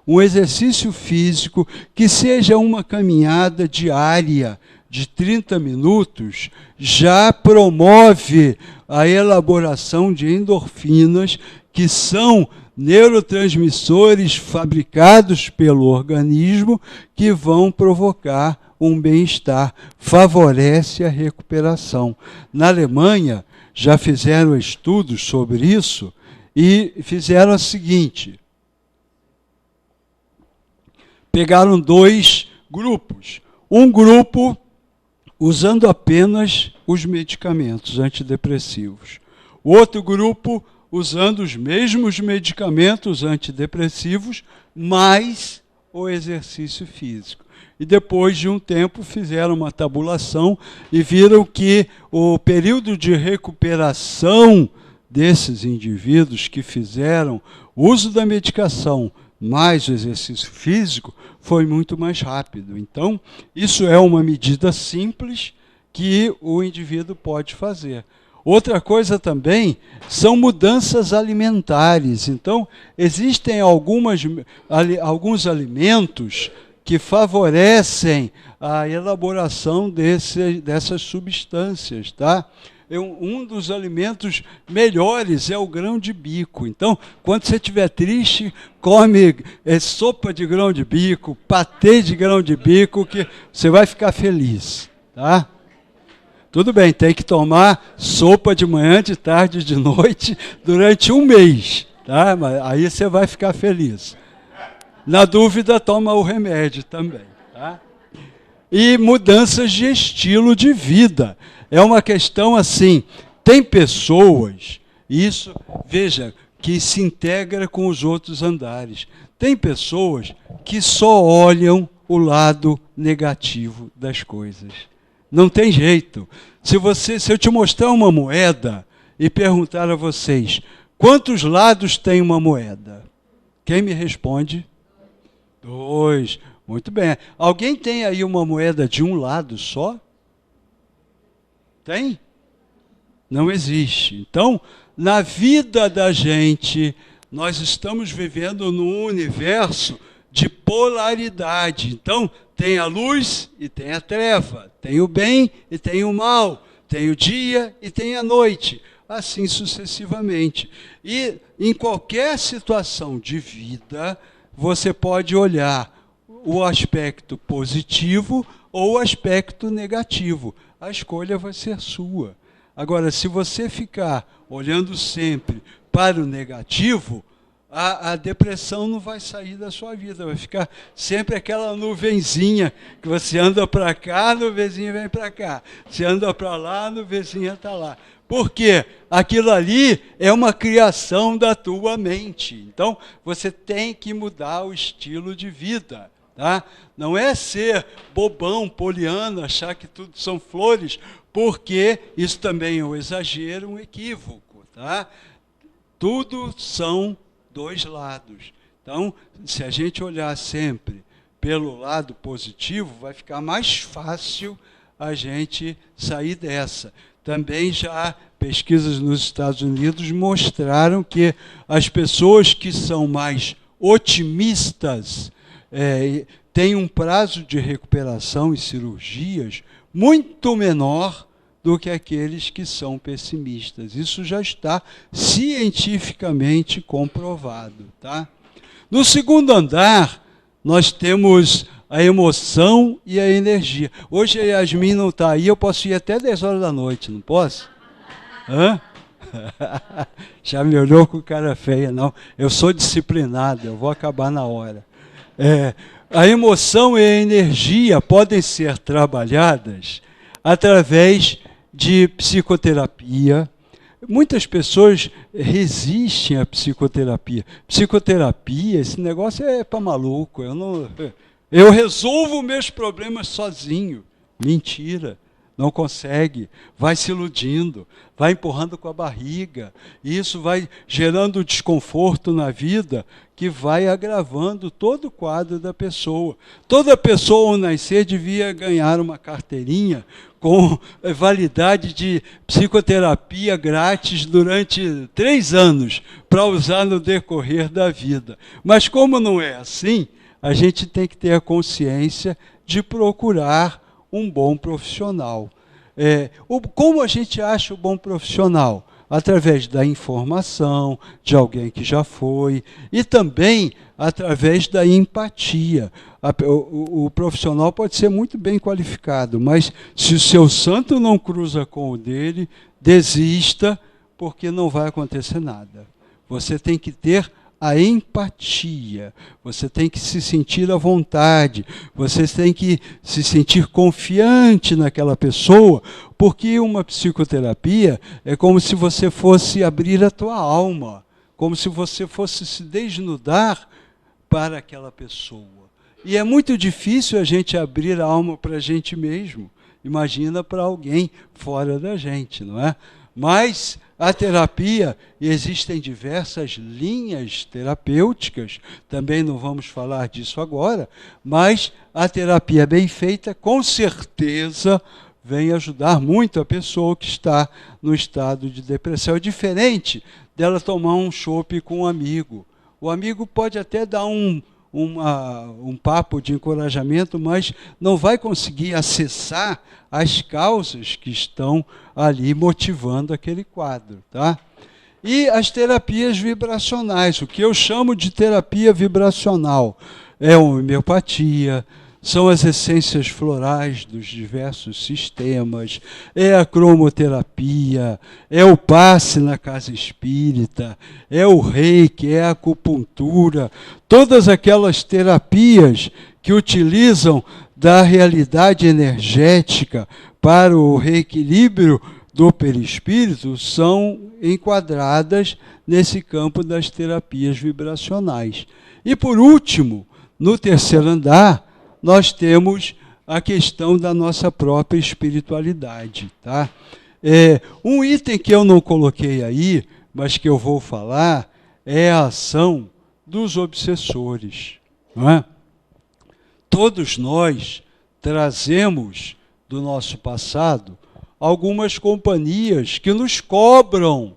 um exercício físico, que seja uma caminhada diária de 30 minutos, já promove a elaboração de endorfinas, que são neurotransmissores fabricados pelo organismo que vão provocar um bem-estar, favorece a recuperação. Na Alemanha, já fizeram estudos sobre isso e fizeram o seguinte: pegaram 2 grupos. Um grupo usando apenas os medicamentos antidepressivos. O outro grupo usando os mesmos medicamentos antidepressivos, mais o exercício físico. E depois de um tempo fizeram uma tabulação e viram que o período de recuperação desses indivíduos que fizeram uso da medicação mais o exercício físico, foi muito mais rápido. Então, isso é uma medida simples que o indivíduo pode fazer. Outra coisa também são mudanças alimentares. Então, existem alguns alimentos que favorecem a elaboração dessas substâncias, tá? Um dos alimentos melhores é o grão de bico. Então, quando você estiver triste, come sopa de grão de bico, patê de grão de bico, que você vai ficar feliz, tá? Tudo bem, tem que tomar sopa de manhã, de tarde e de noite durante um mês, tá? Mas aí você vai ficar feliz. Na dúvida, toma o remédio também, tá? E mudanças de estilo de vida. É uma questão assim, tem pessoas, isso, veja, que se integra com os outros andares. Tem pessoas que só olham o lado negativo das coisas. Não tem jeito. Se eu te mostrar uma moeda e perguntar a vocês, quantos lados tem uma moeda? Quem me responde? 2. Muito bem. Alguém tem aí uma moeda de um lado só? Tem? Não existe. Então, na vida da gente, nós estamos vivendo num universo de polaridade. Então, tem a luz e tem a treva, tem o bem e tem o mal, tem o dia e tem a noite, assim sucessivamente. E em qualquer situação de vida, você pode olhar o aspecto positivo ou o aspecto negativo. A escolha vai ser sua. Agora, se você ficar olhando sempre para o negativo, a depressão não vai sair da sua vida, vai ficar sempre aquela nuvenzinha que você anda para cá, a nuvenzinha vem para cá. Você anda para lá, a nuvenzinha está lá. Por quê? Aquilo ali é uma criação da tua mente. Então, você tem que mudar o estilo de vida. Tá? Não é ser bobão, poliana, achar que tudo são flores, porque isso também é um exagero, um equívoco. Tá? Tudo são dois lados. Então, se a gente olhar sempre pelo lado positivo, vai ficar mais fácil a gente sair dessa. Também já pesquisas nos Estados Unidos mostraram que as pessoas que são mais otimistas têm um prazo de recuperação e cirurgias muito menor do que aqueles que são pessimistas. Isso já está cientificamente comprovado. Tá? No segundo andar, nós temos a emoção e a energia. Hoje a Yasmin não está aí, eu posso ir até 10 horas da noite, não posso? Hã? Já me olhou com cara feia, não. Eu sou disciplinado, eu vou acabar na hora. A emoção e a energia podem ser trabalhadas através de psicoterapia. Muitas pessoas resistem à psicoterapia. Psicoterapia, esse negócio é para maluco. Eu resolvo meus problemas sozinho. Mentira. Não consegue, vai se iludindo, vai empurrando com a barriga. E isso vai gerando desconforto na vida que vai agravando todo o quadro da pessoa. Toda pessoa ao nascer devia ganhar uma carteirinha com validade de psicoterapia grátis durante 3 anos para usar no decorrer da vida. Mas como não é assim, a gente tem que ter a consciência de procurar um bom profissional. Como a gente acha o bom profissional? Através da informação de alguém que já foi e também através da empatia. O profissional pode ser muito bem qualificado, mas se o seu santo não cruza com o dele, desista, porque não vai acontecer nada. Você tem que ter a empatia, você tem que se sentir à vontade, você tem que se sentir confiante naquela pessoa, porque uma psicoterapia é como se você fosse abrir a tua alma, como se você fosse se desnudar para aquela pessoa. E é muito difícil a gente abrir a alma para a gente mesmo, imagina para alguém fora da gente, não é? Mas A terapia, existem diversas linhas terapêuticas, também não vamos falar disso agora, mas a terapia bem feita, com certeza, vem ajudar muito a pessoa que está no estado de depressão. É diferente dela tomar um chopp com um amigo. O amigo pode até dar um papo de encorajamento, mas não vai conseguir acessar as causas que estão ali motivando aquele quadro, tá? E as terapias vibracionais, o que eu chamo de terapia vibracional, é a homeopatia, são as essências florais dos diversos sistemas, é a cromoterapia, é o passe na casa espírita, é o reiki, é a acupuntura, todas aquelas terapias que utilizam da realidade energética para o reequilíbrio do perispírito são enquadradas nesse campo das terapias vibracionais. E por último, no terceiro andar, nós temos a questão da nossa própria espiritualidade, tá? Um item que eu não coloquei aí, mas que eu vou falar, é a ação dos obsessores, não é? Todos nós trazemos do nosso passado algumas companhias que nos cobram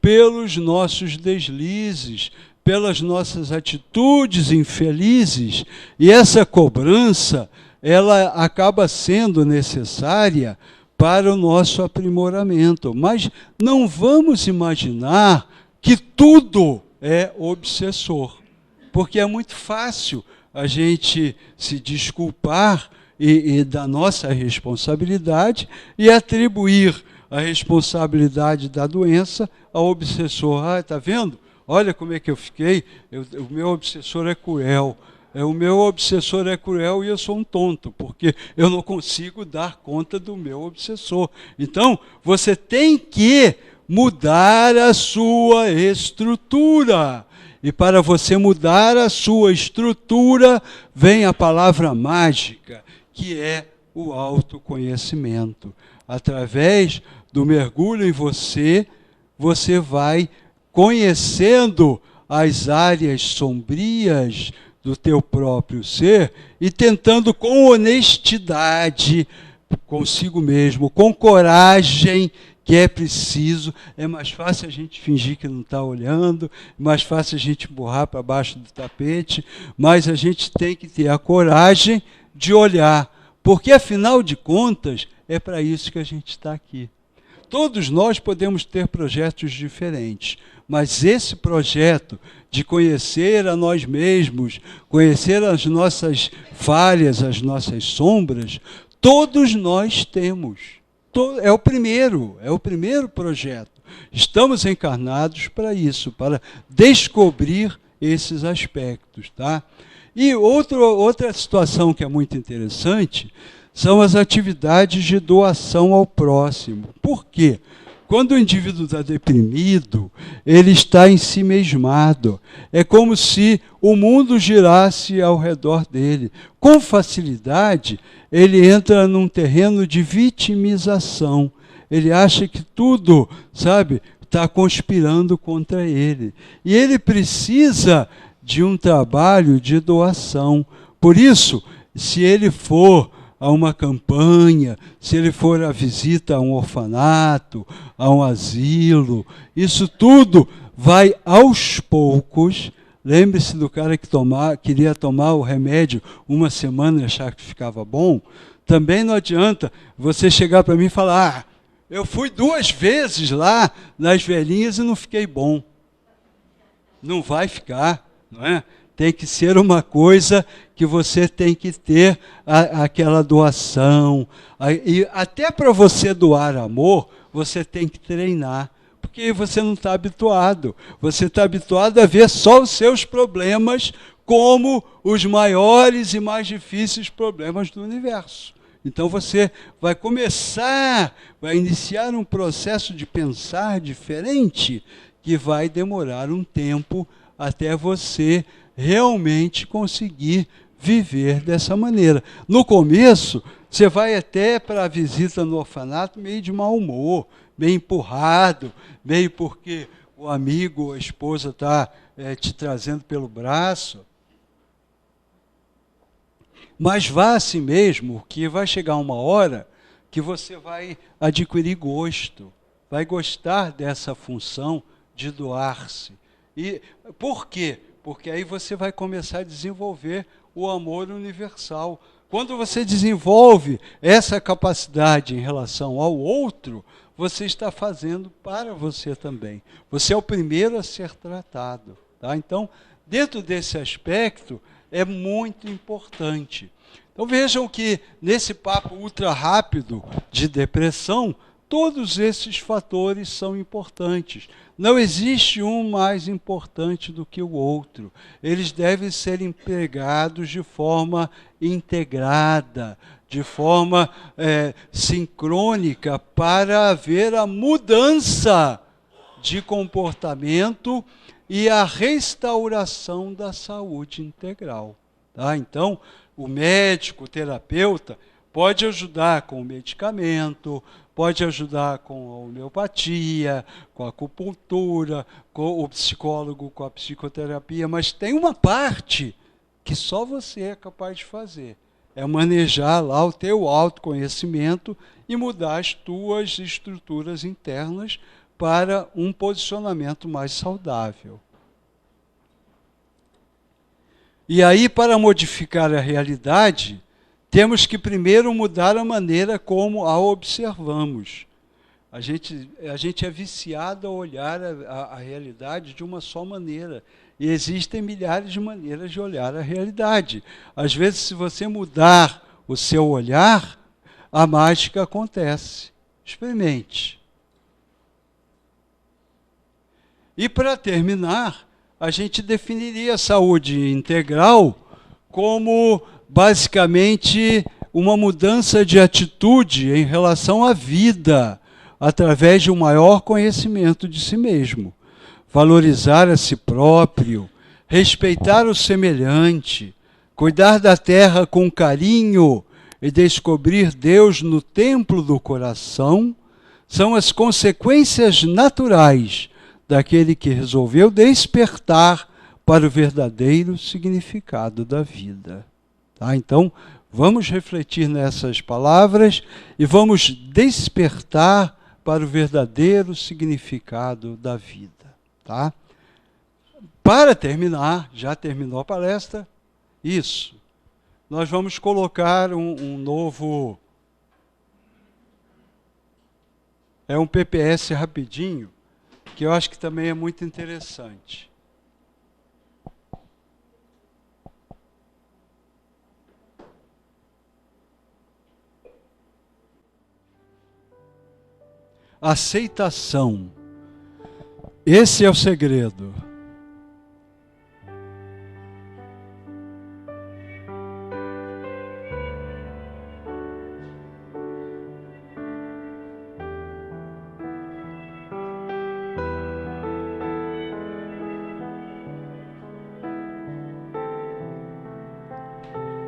pelos nossos deslizes, pelas nossas atitudes infelizes, e essa cobrança, ela acaba sendo necessária para o nosso aprimoramento. Mas não vamos imaginar que tudo é obsessor, porque é muito fácil a gente se desculpar e da nossa responsabilidade e atribuir a responsabilidade da doença ao obsessor. Ah, está vendo? Olha como é que eu fiquei, o meu obsessor é cruel. O meu obsessor é cruel e eu sou um tonto, porque eu não consigo dar conta do meu obsessor. Então, você tem que mudar a sua estrutura. E para você mudar a sua estrutura, vem a palavra mágica, que é o autoconhecimento. Através do mergulho em você, você vai conhecendo as áreas sombrias do teu próprio ser e tentando com honestidade consigo mesmo, com coragem, que é preciso. É mais fácil a gente fingir que não está olhando, é mais fácil a gente empurrar para baixo do tapete, mas a gente tem que ter a coragem de olhar, porque afinal de contas é para isso que a gente está aqui. Todos nós podemos ter projetos diferentes, mas esse projeto de conhecer a nós mesmos, conhecer as nossas falhas, as nossas sombras, todos nós temos. É o primeiro projeto. Estamos encarnados para isso, para descobrir esses aspectos, tá? E outra situação que é muito interessante são as atividades de doação ao próximo. Por quê? Quando o indivíduo está deprimido, ele está ensimesmado. É como se o mundo girasse ao redor dele. Com facilidade, ele entra num terreno de vitimização. Ele acha que tudo, sabe, está conspirando contra ele. E ele precisa de um trabalho de doação. Por isso, se ele for a uma campanha, se ele for à visita a um orfanato, a um asilo, isso tudo vai aos poucos. Lembre-se do cara que queria tomar o remédio uma semana e achar que ficava bom. Também não adianta você chegar para mim e falar: eu fui 2 vezes lá nas velhinhas e não fiquei bom. Não vai ficar, não é? Tem que ser uma coisa que você tem que ter aquela doação. E até para você doar amor, você tem que treinar, porque você não está habituado. Você está habituado a ver só os seus problemas como os maiores e mais difíceis problemas do universo. Então você vai iniciar um processo de pensar diferente que vai demorar um tempo até você realmente conseguir viver dessa maneira. No começo, você vai até para a visita no orfanato meio de mau humor, meio empurrado, meio porque o amigo, a esposa está te trazendo pelo braço. Mas vá assim mesmo, que vai chegar uma hora que você vai adquirir gosto, vai gostar dessa função de doar-se. E por quê? Porque aí você vai começar a desenvolver o amor universal. Quando você desenvolve essa capacidade em relação ao outro, você está fazendo para você também. Você é o primeiro a ser tratado. Tá? Então, dentro desse aspecto, é muito importante. Então vejam que nesse papo ultra rápido de depressão, todos esses fatores são importantes. Não existe um mais importante do que o outro. Eles devem ser empregados de forma integrada, de forma sincrônica, para haver a mudança de comportamento e a restauração da saúde integral. Tá? Então, o médico, o terapeuta, pode ajudar com o medicamento, pode ajudar com a homeopatia, com a acupuntura, com o psicólogo, com a psicoterapia, mas tem uma parte que só você é capaz de fazer. É manejar lá o teu autoconhecimento e mudar as tuas estruturas internas para um posicionamento mais saudável. E aí, para modificar a realidade, temos que primeiro mudar a maneira como a observamos. A gente é viciado a olhar a realidade de uma só maneira. E existem milhares de maneiras de olhar a realidade. Às vezes, se você mudar o seu olhar, a mágica acontece. Experimente. E para terminar, a gente definiria a saúde integral como basicamente uma mudança de atitude em relação à vida, através de um maior conhecimento de si mesmo. Valorizar a si próprio, respeitar o semelhante, cuidar da terra com carinho e descobrir Deus no templo do coração, são as consequências naturais daquele que resolveu despertar para o verdadeiro significado da vida. Tá? Então, vamos refletir nessas palavras e vamos despertar para o verdadeiro significado da vida. Tá? Para terminar, já terminou a palestra? Isso. Nós vamos colocar um novo... É um PPS rapidinho, que eu acho que também é muito interessante. Aceitação. Esse é o segredo.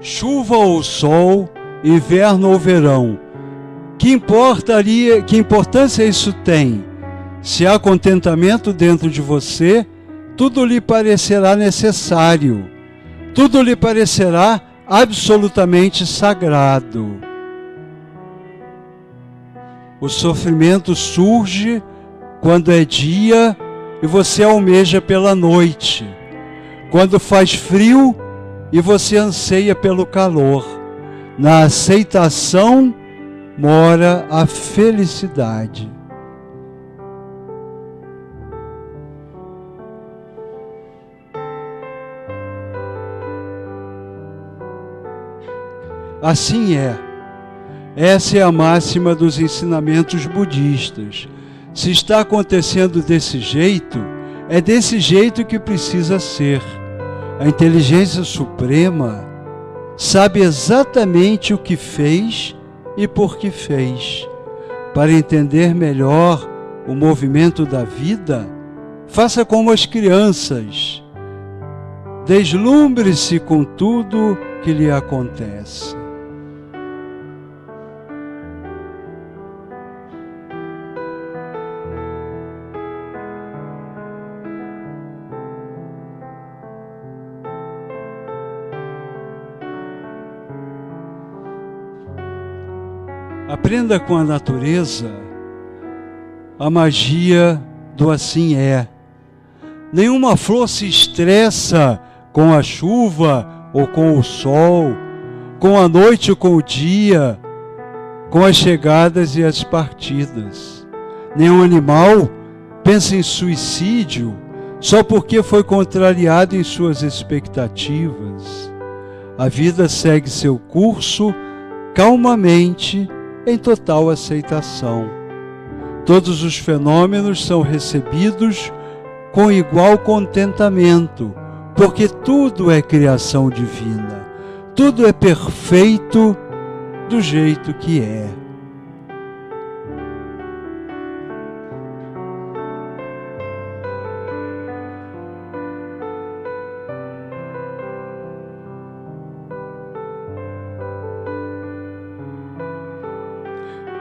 Chuva ou sol, inverno ou verão, que importância isso tem? Se há contentamento dentro de você, tudo lhe parecerá necessário, tudo lhe parecerá absolutamente sagrado. O sofrimento surge quando é dia e você almeja pela noite, quando faz frio e você anseia pelo calor. Na aceitação mora a felicidade. Assim é. Essa é a máxima dos ensinamentos budistas. Se está acontecendo desse jeito, é desse jeito que precisa ser. A inteligência suprema sabe exatamente o que fez e por que fez. Para entender melhor o movimento da vida, faça como as crianças. Deslumbre-se com tudo que lhe acontece. Aprenda com a natureza a magia do assim é. Nenhuma flor se estressa com a chuva ou com o sol, com a noite ou com o dia, com as chegadas e as partidas. Nenhum animal pensa em suicídio só porque foi contrariado em suas expectativas. A vida segue seu curso calmamente, em total aceitação. Todos os fenômenos são recebidos com igual contentamento, porque tudo é criação divina, tudo é perfeito do jeito que é.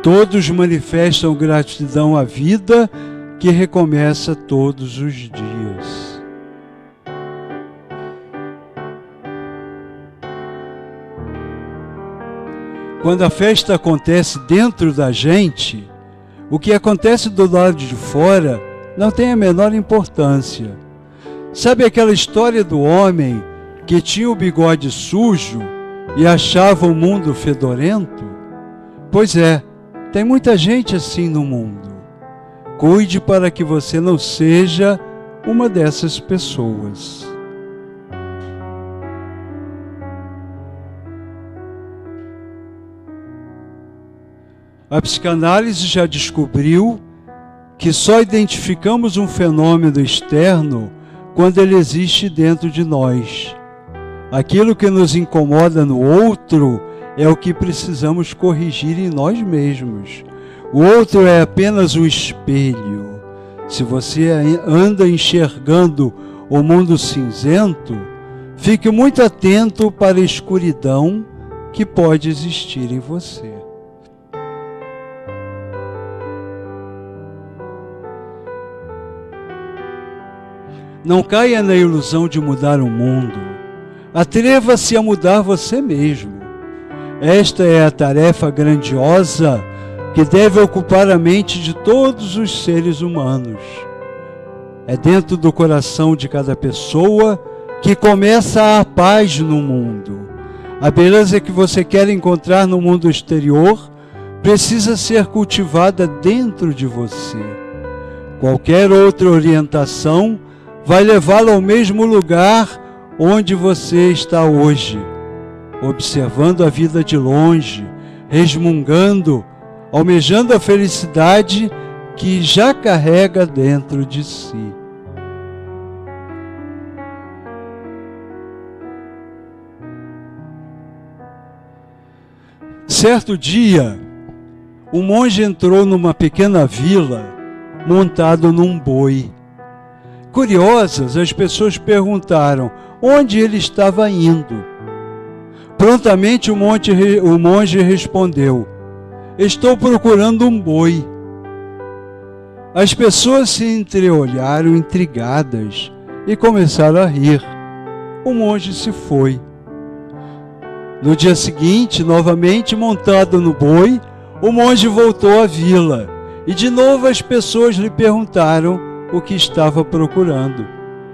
Todos manifestam gratidão à vida que recomeça todos os dias. Quando a festa acontece dentro da gente, o que acontece do lado de fora não tem a menor importância. Sabe aquela história do homem que tinha o bigode sujo e achava o mundo fedorento? Pois é, tem muita gente assim no mundo. Cuide para que você não seja uma dessas pessoas. A psicanálise já descobriu que só identificamos um fenômeno externo quando ele existe dentro de nós. Aquilo que nos incomoda no outro é o que precisamos corrigir em nós mesmos. O outro é apenas um espelho. Se você anda enxergando o mundo cinzento, fique muito atento para a escuridão que pode existir em você. Não caia na ilusão de mudar o mundo. Atreva-se a mudar você mesmo. Esta é a tarefa grandiosa que deve ocupar a mente de todos os seres humanos. É dentro do coração de cada pessoa que começa a paz no mundo. A beleza que você quer encontrar no mundo exterior precisa ser cultivada dentro de você. Qualquer outra orientação vai levá-lo ao mesmo lugar onde você está hoje, observando a vida de longe, resmungando, almejando a felicidade que já carrega dentro de si. Certo dia, um monge entrou numa pequena vila montado num boi. Curiosas, as pessoas perguntaram onde ele estava indo. Prontamente o monge respondeu: estou procurando um boi. As pessoas se entreolharam intrigadas e começaram a rir. O monge se foi. No dia seguinte, novamente montado no boi, o monge voltou à vila e de novo as pessoas lhe perguntaram o que estava procurando.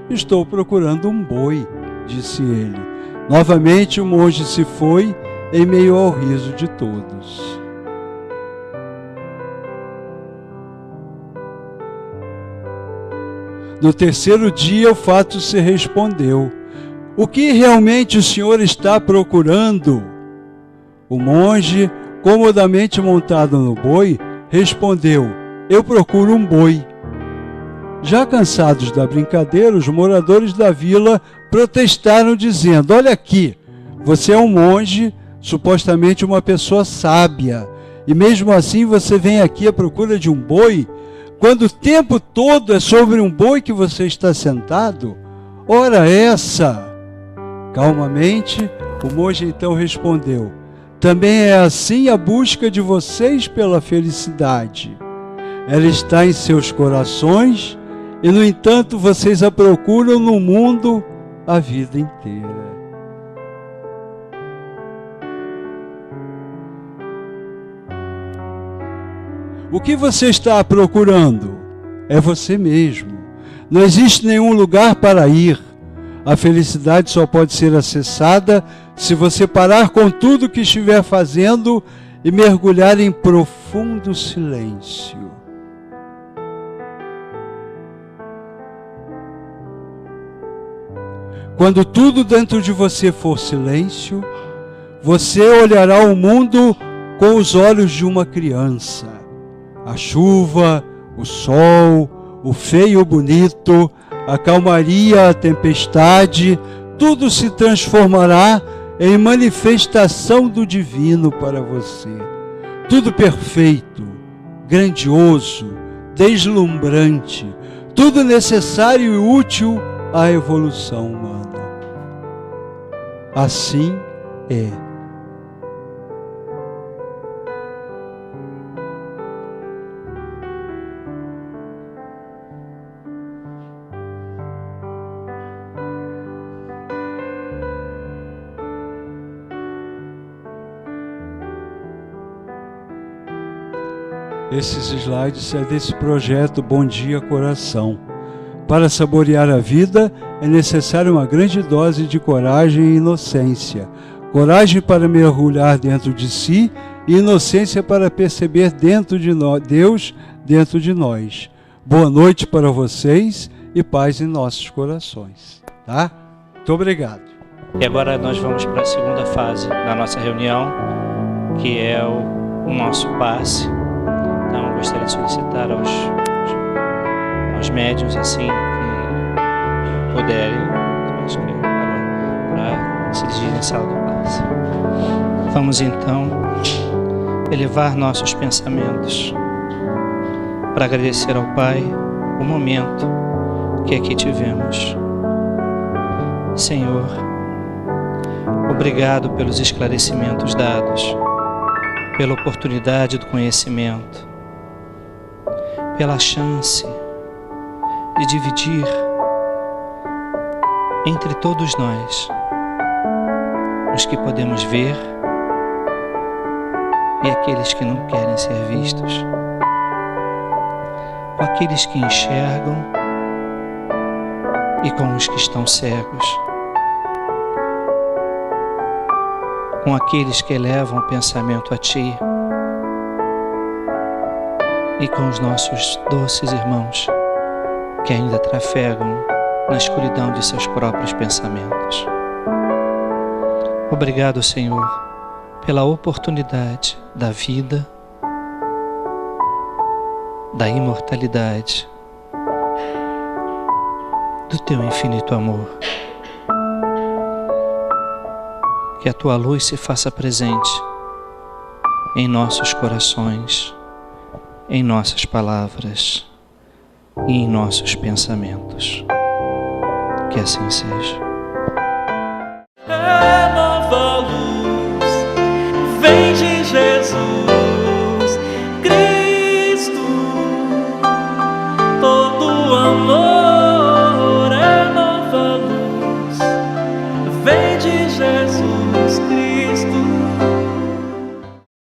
Estou procurando um boi, disse ele. Novamente o monge se foi em meio ao riso de todos. No terceiro dia o fato se respondeu: o que realmente o senhor está procurando? O monge, comodamente montado no boi, respondeu: eu procuro um boi. Já cansados da brincadeira, os moradores da vila protestaram dizendo: olha aqui, você é um monge, supostamente uma pessoa sábia, e mesmo assim você vem aqui à procura de um boi, quando o tempo todo é sobre um boi que você está sentado? Ora essa! Calmamente, O monge então respondeu: também é assim a busca de vocês pela felicidade. Ela está em seus corações e, no entanto, vocês a procuram no mundo a vida inteira. O que você está procurando é você mesmo. Não existe nenhum lugar para ir. A felicidade só pode ser acessada se você parar com tudo que estiver fazendo e mergulhar em profundo silêncio. Quando tudo dentro de você for silêncio, você olhará o mundo com os olhos de uma criança. A chuva, o sol, o feio e o bonito, a calmaria, a tempestade, tudo se transformará em manifestação do divino para você. Tudo perfeito, grandioso, deslumbrante, tudo necessário e útil à evolução humana. Assim é. Esses slides é desse projeto Bom Dia Coração. Para saborear a vida, é necessária uma grande dose de coragem e inocência. Coragem para mergulhar dentro de si e inocência para perceber Deus dentro de nós. Boa noite para vocês e paz em nossos corações. Tá? Muito obrigado. E agora nós vamos para a segunda fase da nossa reunião, que é o nosso passe. Então, eu gostaria de solicitar aos médiuns, assim, que puderem, acho que para se dirigir à sala do passe. Vamos, então, elevar nossos pensamentos para agradecer ao Pai o momento que aqui tivemos. Senhor, obrigado pelos esclarecimentos dados, pela oportunidade do conhecimento, pela chance de dividir entre todos nós os que podemos ver e aqueles que não querem ser vistos, com aqueles que enxergam e com os que estão cegos, com aqueles que elevam o pensamento a Ti e com os nossos doces irmãos que ainda trafegam na escuridão de seus próprios pensamentos. Obrigado, Senhor, pela oportunidade da vida, da imortalidade, do Teu infinito amor. Que a Tua luz se faça presente em nossos corações, em nossas palavras e em nossos pensamentos. Que assim seja.